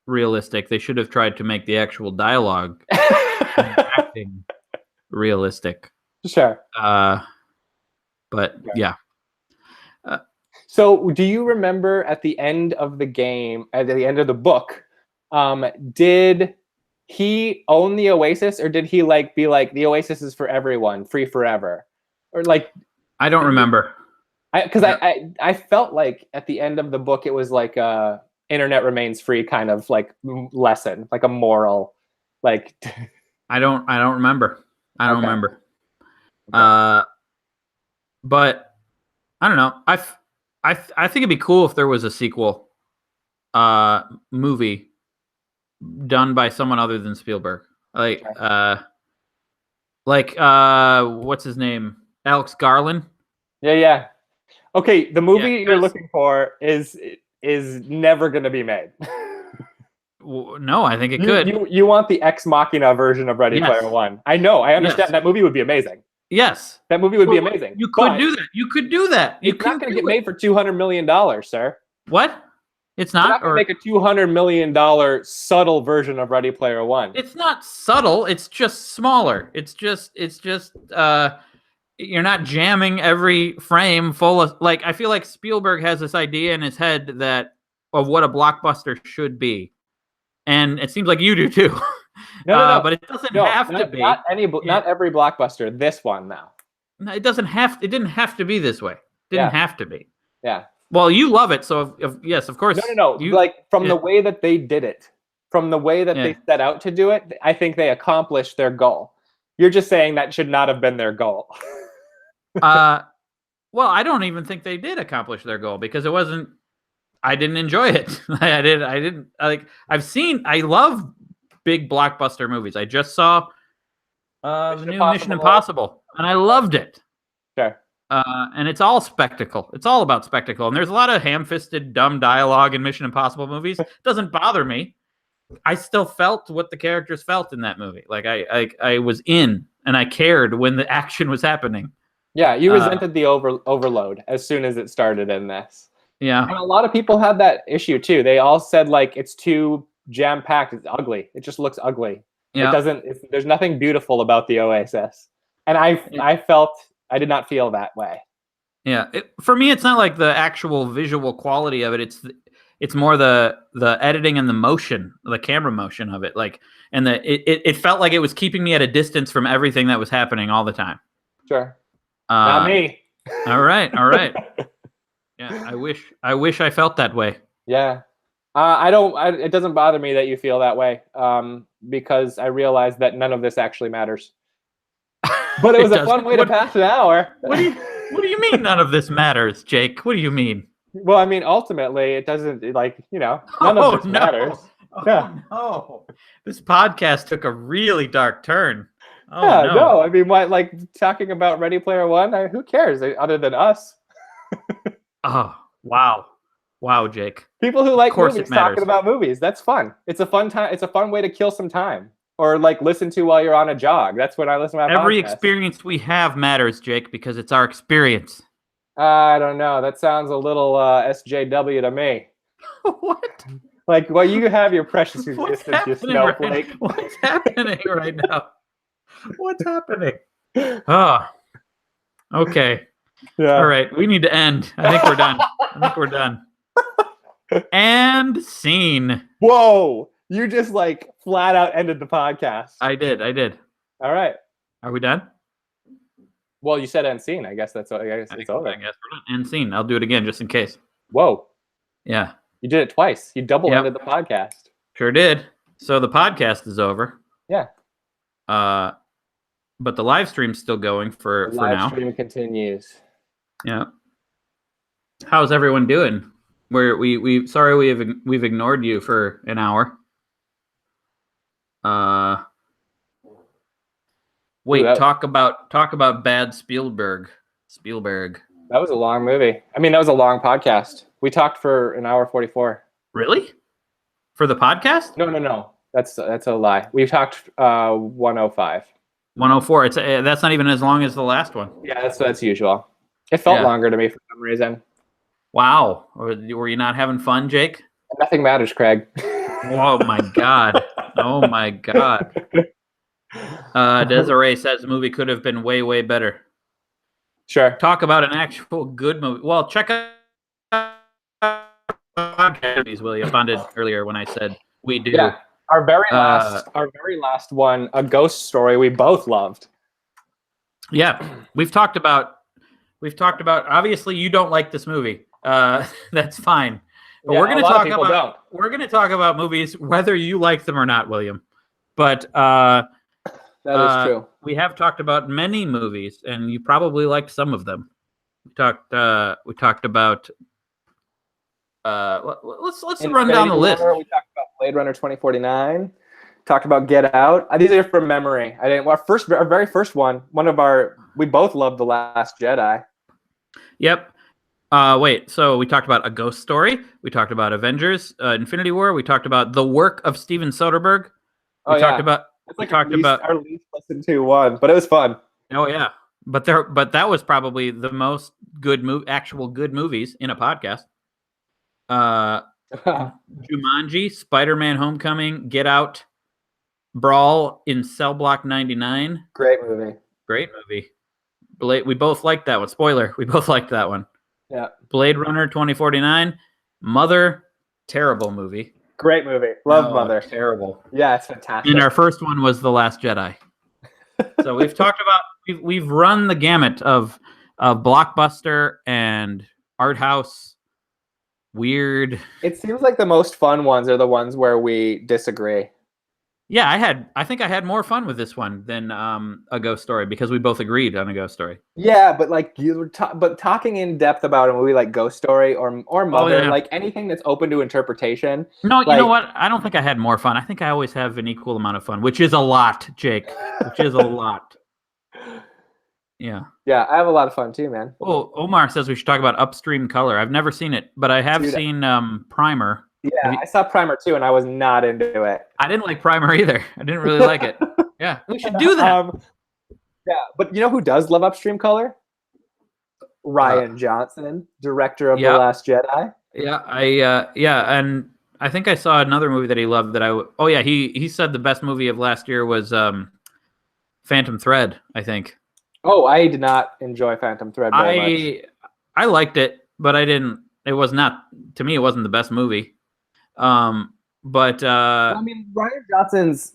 realistic. They should have tried to make the actual dialogue and acting realistic. Sure. But yeah. So do you remember at the end of the game, at the end of the book, did he own the Oasis, or did he like be like, the Oasis is for everyone, free forever? Or like, I don't remember. Because I felt like at the end of the book it was like a internet remains free kind of like lesson, like a moral, like. I don't remember. I don't remember. Okay. But I don't know. I think it'd be cool if there was a sequel movie done by someone other than Spielberg. Like what's his name? Alex Garland. Yeah. Okay, the movie you're looking for is never going to be made. No, I think it could. You want the Ex Machina version of Ready Player One. I know. I understand. That movie would be amazing. Yes. That movie would be amazing. You could do that. You could do that. It's not going to get made for $200 million, sir. What? It's not? You're not going to make a $200 million subtle version of Ready Player One. It's not subtle. It's just smaller. It's just you're not jamming every frame full of, like, I feel like Spielberg has this idea in his head of what a blockbuster should be. And it seems like you do too. No. But it doesn't have to be. Not every blockbuster. This one now. No, it didn't have to be this way. Didn't have to be. Yeah. Well, you love it, so yes, of course. No. The way that they did it, from the way that they set out to do it, I think they accomplished their goal. You're just saying that should not have been their goal. Well, I don't even think they did accomplish their goal, because it wasn't. I didn't enjoy it. I didn't like. I love big blockbuster movies. I just saw the new Mission Impossible, and I loved it. Sure. And it's all spectacle. It's all about spectacle. And there's a lot of ham-fisted, dumb dialogue in Mission Impossible movies. It doesn't bother me. I still felt what the characters felt in that movie. Like I was in, and I cared when the action was happening. Yeah, you resented the overload as soon as it started in this. Yeah. And a lot of people had that issue too. They all said, like, it's too jam-packed. It's ugly. It just looks ugly. Yeah. There's nothing beautiful about the Oasis. And I felt I did not feel that way. Yeah, for me, it's not like the actual visual quality of it. It's more the editing and the motion, the camera motion of it. Like, and it felt like it was keeping me at a distance from everything that was happening all the time. Sure. Not me. All right. Yeah, I wish I felt that way. Yeah. It doesn't bother me that you feel that way, because I realize that none of this actually matters. But it was a fun way to pass an hour. What do you mean none of this matters, Jake? What do you mean? Well, I mean, ultimately, it doesn't, none of this matters. Yeah. No. This podcast took a really dark turn. Oh, yeah, no. I mean, talking about Ready Player One, who cares other than us? Oh, wow. Wow, Jake. People who like movies talking about movies. That's fun. It's a fun time. It's a fun way to kill some time. Or listen to while you're on a jog. That's when I listen to my Every podcast. experience we have matters, Jake, because it's our experience. I don't know. That sounds a little SJW to me. What? Well, you have your precious existence, you snowflake. What's happening right now? What's happening? Oh, okay. Yeah. All right. We need to end. I think we're done. And scene. Whoa. You just flat out ended the podcast. I did. All right. Are we done? Well, you said end scene. I guess it's over. I guess we're done. End scene. I'll do it again just in case. Whoa. Yeah. You did it twice. You double ended the podcast. Sure did. So the podcast is over. Yeah. But the live stream's still going for now. Live stream continues. Yeah. How's everyone doing? We've ignored you for an hour. Talk about bad Spielberg. That was a long movie. I mean, that was a long podcast. We talked for an hour 44. Really? For the podcast? No. That's a lie. We talked 105. 104. That's not even as long as the last one. Yeah, that's usual. It felt longer to me for some reason. Wow. Were you not having fun, Jake? Nothing matters, Craig. Oh my God. Oh my God. Desiree says the movie could have been way, way better. Sure. Talk about an actual good movie. Well, check out Will you funded earlier when I said we do. Yeah. Our very last one, A Ghost Story, we both loved. Yeah. We've talked about obviously you don't like this movie. That's fine. But we're going to talk about movies whether you like them or not, William. But that is true. We have talked about many movies, and you probably liked some of them. We talked about. Let's run down the list. We talked about Blade Runner 2049. Talked about Get Out. These are from memory. Our very first one. We both loved The Last Jedi. Yep. So we talked about A Ghost Story. We talked about Avengers, Infinity War. We talked about the work of Steven Soderbergh. We talked about our least listened to one, but it was fun. Oh yeah, but that was probably the most actual good movies in a podcast. Jumanji, Spider-Man: Homecoming, Get Out, Brawl in Cell Block 99. Great movie. We both liked that one. Spoiler: we both liked that one. Yeah. Blade Runner 2049, Mother, terrible movie. Great movie. Love Mother. Terrible. Yeah, it's fantastic. And our first one was The Last Jedi. So we've talked about we've run the gamut of blockbuster and art house. Weird. It seems like the most fun ones are the ones where we disagree. Yeah, I think I had more fun with this one than A Ghost Story because we both agreed on A Ghost Story. Yeah, but talking in depth about a movie like Ghost Story or Mother, anything that's open to interpretation. No, you know what? I don't think I had more fun. I think I always have an equal amount of fun, which is a lot, Jake. Which is a lot. Yeah. Yeah, I have a lot of fun too, man. Well, Omar says we should talk about Upstream Color. I've never seen it, but I have seen Primer. Yeah, I saw Primer too, and I was not into it. I didn't like Primer either. I didn't really like it. Yeah, we should do that. Yeah, but you know who does love Upstream Color? Ryan Johnson, director of The Last Jedi. Yeah, and I think I saw another movie that he loved. He said the best movie of last year was Phantom Thread. I think. Oh, I did not enjoy Phantom Thread very much. I liked it, but I didn't. It was not to me. It wasn't the best movie. But Well, I mean, Ryan Johnson's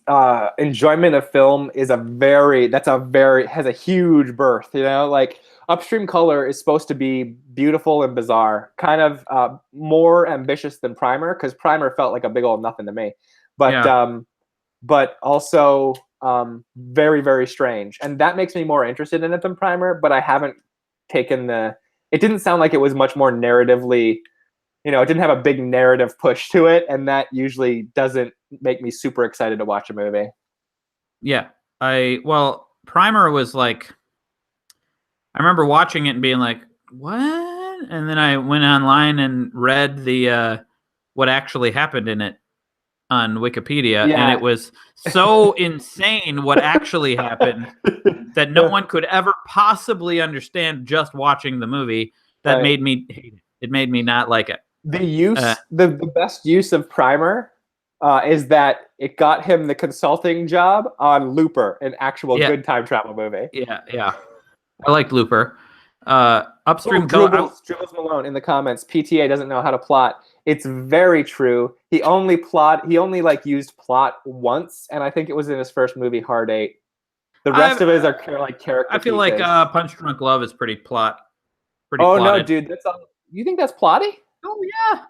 enjoyment of film is has a huge berth. You know, like Upstream Color is supposed to be beautiful and bizarre, kind of more ambitious than Primer, because Primer felt like a big old nothing to me. But but also very, very strange, and that makes me more interested in it than Primer. But I haven't taken the. It didn't sound like it was much more narratively. You know, it didn't have a big narrative push to it, and that usually doesn't make me super excited to watch a movie. Yeah, Primer was like, I remember watching it and being like, what? And then I went online and read the what actually happened in it on Wikipedia, and it was so insane what actually happened that no one could ever possibly understand just watching the movie. That made me hate it. It made me not like it. The best use of Primer is that it got him the consulting job on Looper, an actual good time travel movie. Yeah. I liked Looper. Upstream Color. Dribbles Malone in the comments. PTA doesn't know how to plot. It's very true. He only like used plot once, and I think it was in his first movie, Hard 8. The rest of it are like character. I feel pieces. like Punch Drunk Love is pretty plotted. No, dude, you think that's plotty? Oh yeah.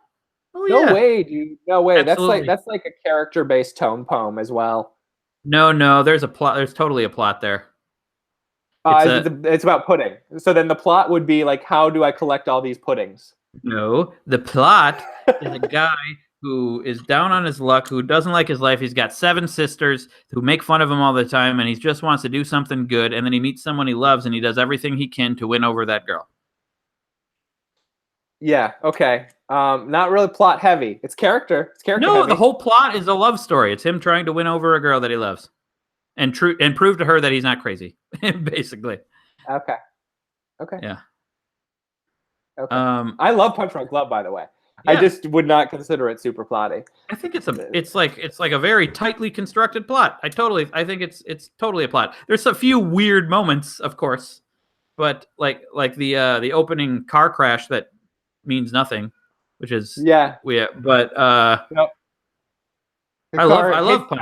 No way, dude. No way. Absolutely. That's like a character-based tone poem as well. No. There's a plot. There's totally a plot there. It's about pudding. So then the plot would be like, how do I collect all these puddings? No, the plot is a guy who is down on his luck, who doesn't like his life. He's got 7 sisters who make fun of him all the time, and he just wants to do something good. And then he meets someone he loves, and he does everything he can to win over that girl. Yeah. Okay. Not really plot heavy. It's character. No, heavy. The whole plot is a love story. It's him trying to win over a girl that he loves, and prove to her that he's not crazy. Basically. Okay. Yeah. Okay. I love Punch Drunk Love, by the way. Yeah. I just would not consider it super plotty. I think it's like a very tightly constructed plot. I think it's totally a plot. There's a few weird moments, of course, but like the opening car crash that means nothing, which is weird. But nope. I love Punch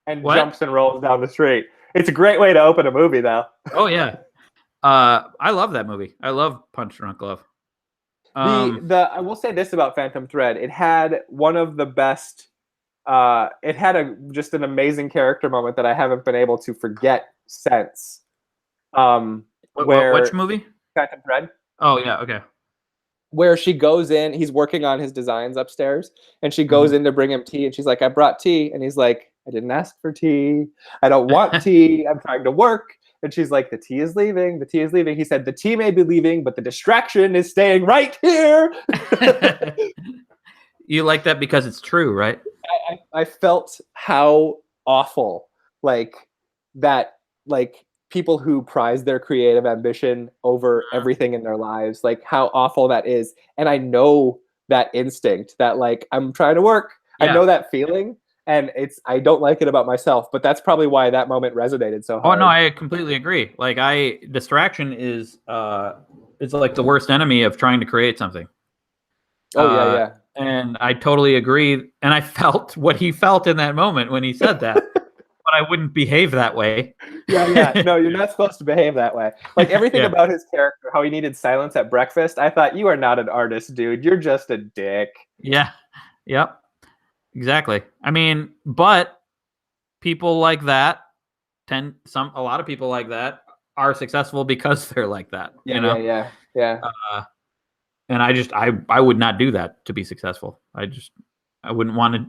and jumps and rolls down the street. It's a great way to open a movie, though. Oh yeah, I love that movie. I love Punch Drunk Love. I will say this about Phantom Thread: it had one of the best. It had just an amazing character moment that I haven't been able to forget since. Which movie? Phantom Thread. Oh yeah, okay. Where she goes in, he's working on his designs upstairs, and she goes in to bring him tea, and she's like, "I brought tea," and he's like, "I didn't ask for tea. I don't want tea. I'm trying to work." And she's like, "The tea is leaving. The tea is leaving." He said, "The tea may be leaving, but the distraction is staying right here." You like that because it's true, right? I felt how awful people who prize their creative ambition over everything in their lives, like how awful that is. And I know that instinct that like, I'm trying to work. Yeah. I know that feeling. And I don't like it about myself, but that's probably why that moment resonated so hard. Oh no, I completely agree. Like distraction is like the worst enemy of trying to create something. Oh yeah. And I totally agree. And I felt what he felt in that moment when he said that. But I wouldn't behave that way. Yeah. No, you're not supposed to behave that way. Like everything about his character, how he needed silence at breakfast, I thought, you are not an artist, dude. You're just a dick. Yeah. Yep. Exactly. I mean, but people like that a lot of people like that are successful because they're like that. Yeah, you know? Yeah. And I would not do that to be successful. I wouldn't want to.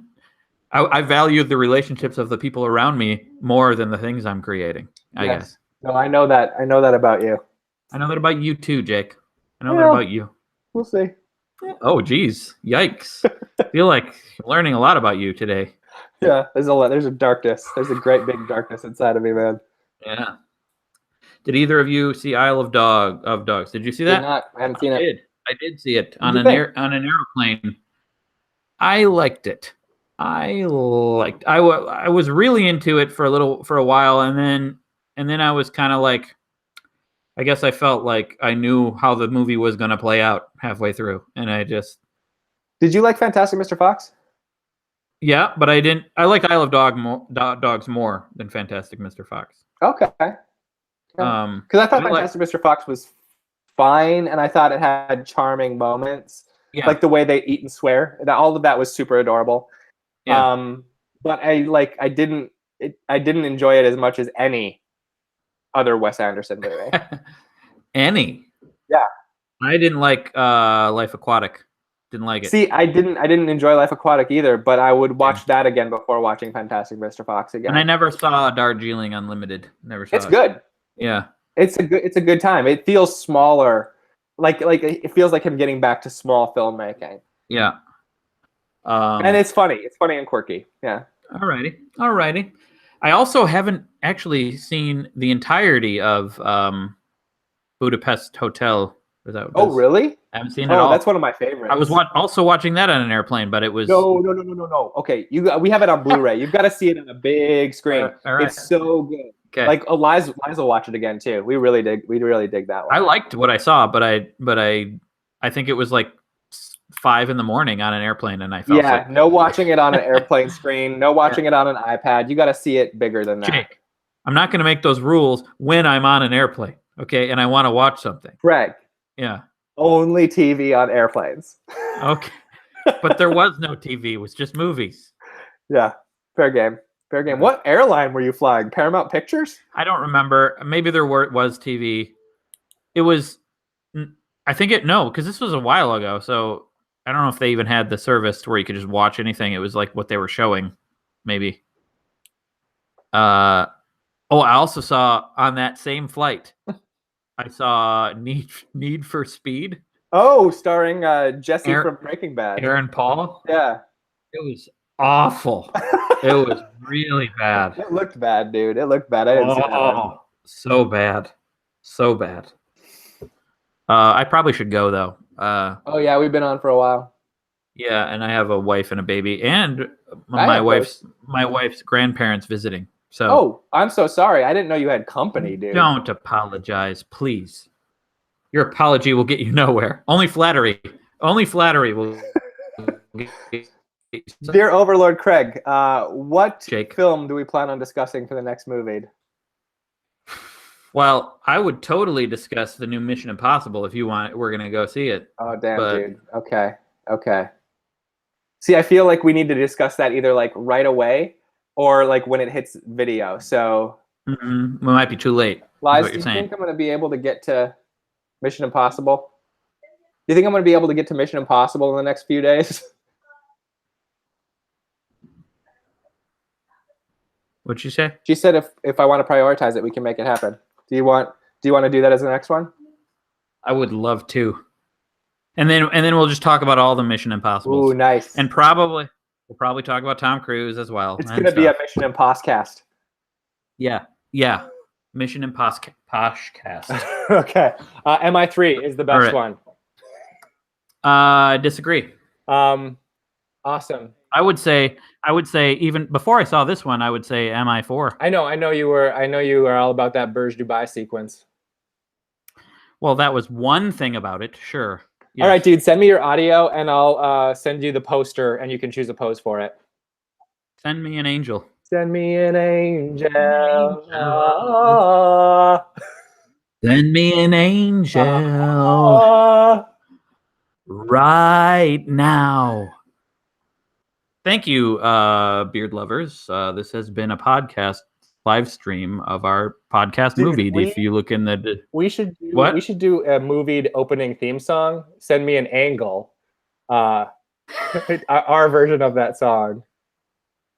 I value the relationships of the people around me more than the things I'm creating, I guess. No, I know that. I know that about you. I know that about you too, Jake. I know that about you. We'll see. Oh, geez. Yikes. I feel like I'm learning a lot about you today. Yeah, there's a lot. There's a darkness. There's a great big darkness inside of me, man. Yeah. Did either of you see Isle of Dogs? Did you see that? I haven't seen it. I did see it on an airplane. I liked it. I was really into it for a while, and then I was kind of like, I guess I felt like I knew how the movie was going to play out halfway through, and I just Did you like Fantastic Mr. Fox? yeah, but I didn't. I like Isle of Dogs more than Fantastic Mr. Fox. Okay. Um, Because I thought I like Fantastic Mr. Fox was fine, and I thought it had charming moments, yeah, like the way they eat and swear. All of that was super adorable. yeah. But I didn't enjoy it as much as any other Wes Anderson movie. Any. Yeah. I didn't like Life Aquatic. Didn't like it. See, I didn't enjoy Life Aquatic either, but I would watch that again before watching Fantastic Mr. Fox again. And I never saw Darjeeling Unlimited. Never saw It's it. good. Yeah. It's a good time. It feels smaller. Like it feels like him getting back to small filmmaking. Yeah. And it's funny. It's funny and quirky. Yeah. Alrighty. I also haven't actually seen the entirety of Budapest Hotel. Oh, really? I haven't seen it all. That's one of my favorites. I was also watching that on an airplane, but it was No. Okay, we have it on Blu-ray. You've got to see it on a big screen. All right. It's so good. Okay. Like Liza will watch it again too. We really dig that one. I liked what I saw, but I think it was like 5 a.m. on an airplane, and I felt yeah. No watching it on an airplane screen. No watching it on an iPad. You got to see it bigger than that. Jake, I'm not going to make those rules when I'm on an airplane, okay? And I want to watch something. Greg. Yeah. Only TV on airplanes. Okay. But there was no TV. It was just movies. Yeah. Fair game. What airline were you flying? Paramount Pictures? I don't remember. Maybe there was TV. It was, I think because this was a while ago. So I don't know if they even had the service where you could just watch anything. It was like what they were showing, maybe. I also saw on that same flight, I saw Need for Speed. Oh, starring Jesse from Breaking Bad. Aaron Paul. Yeah. It was awful. It was really bad. It looked bad, dude. It looked bad. I didn't see that one. So bad. So bad. I probably should go though. Oh yeah, we've been on for a while. Yeah, and I have a wife and a baby, and my wife's grandparents visiting. So oh, I'm so sorry. I didn't know you had company, dude. Don't apologize, please. Your apology will get you nowhere. Only flattery will. Dear Overlord Craig, what film do we plan on discussing for the next movie? Well, I would totally discuss the new Mission Impossible if you want. We're gonna go see it. Oh damn, dude. Okay. See, I feel like we need to discuss that either like right away or like when it hits video. So we might be too late. Liz, do you think I'm gonna be able to get to Mission Impossible? Do you think I'm gonna be able to get to Mission Impossible in the next few days? What'd you say? She said if I want to prioritize it, we can make it happen. Do you want to do that as the next one? I would love to. And then we'll just talk about all the Mission Impossibles. Ooh, nice. And we'll probably talk about Tom Cruise as well. It's gonna be a Mission Imposscast. Yeah. Mission Imposscast. Okay. MI3 is the best one. Disagree. Awesome. I would say even before I saw this one, I would say MI4. I know you were all about that Burj Dubai sequence. Well, that was one thing about it, sure. Yes. All right, dude, send me your audio and I'll send you the poster and you can choose a pose for it. Send me an angel. Send me an angel. Send me an angel right now. Thank you, beard lovers. This has been a podcast live stream of our podcast movie. If you look in the, we should do a movie opening theme song. Send me an angle. Our version of that song.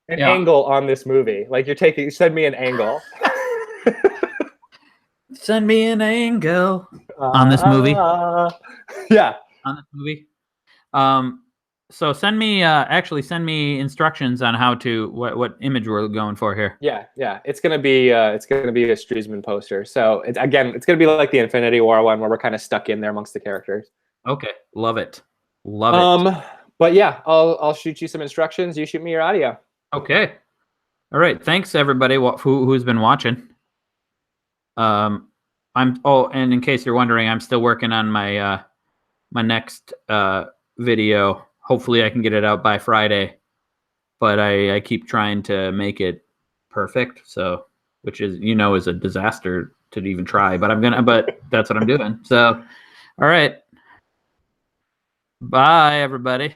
Angle on this movie. Like send me an angle. Send me an angle on this movie. Yeah. On this movie. So send me instructions on how to what image we're going for here. Yeah. It's gonna be a Streisman poster. So it's gonna be like the Infinity War one where we're kind of stuck in there amongst the characters. Okay, love it. But yeah, I'll shoot you some instructions. You shoot me your audio. Okay. All right. Thanks everybody who's been watching. and in case you're wondering, I'm still working on my my next video. Hopefully I can get it out by Friday, but I keep trying to make it perfect. So, which is, is a disaster to even try, but that's what I'm doing. So, all right. Bye, everybody.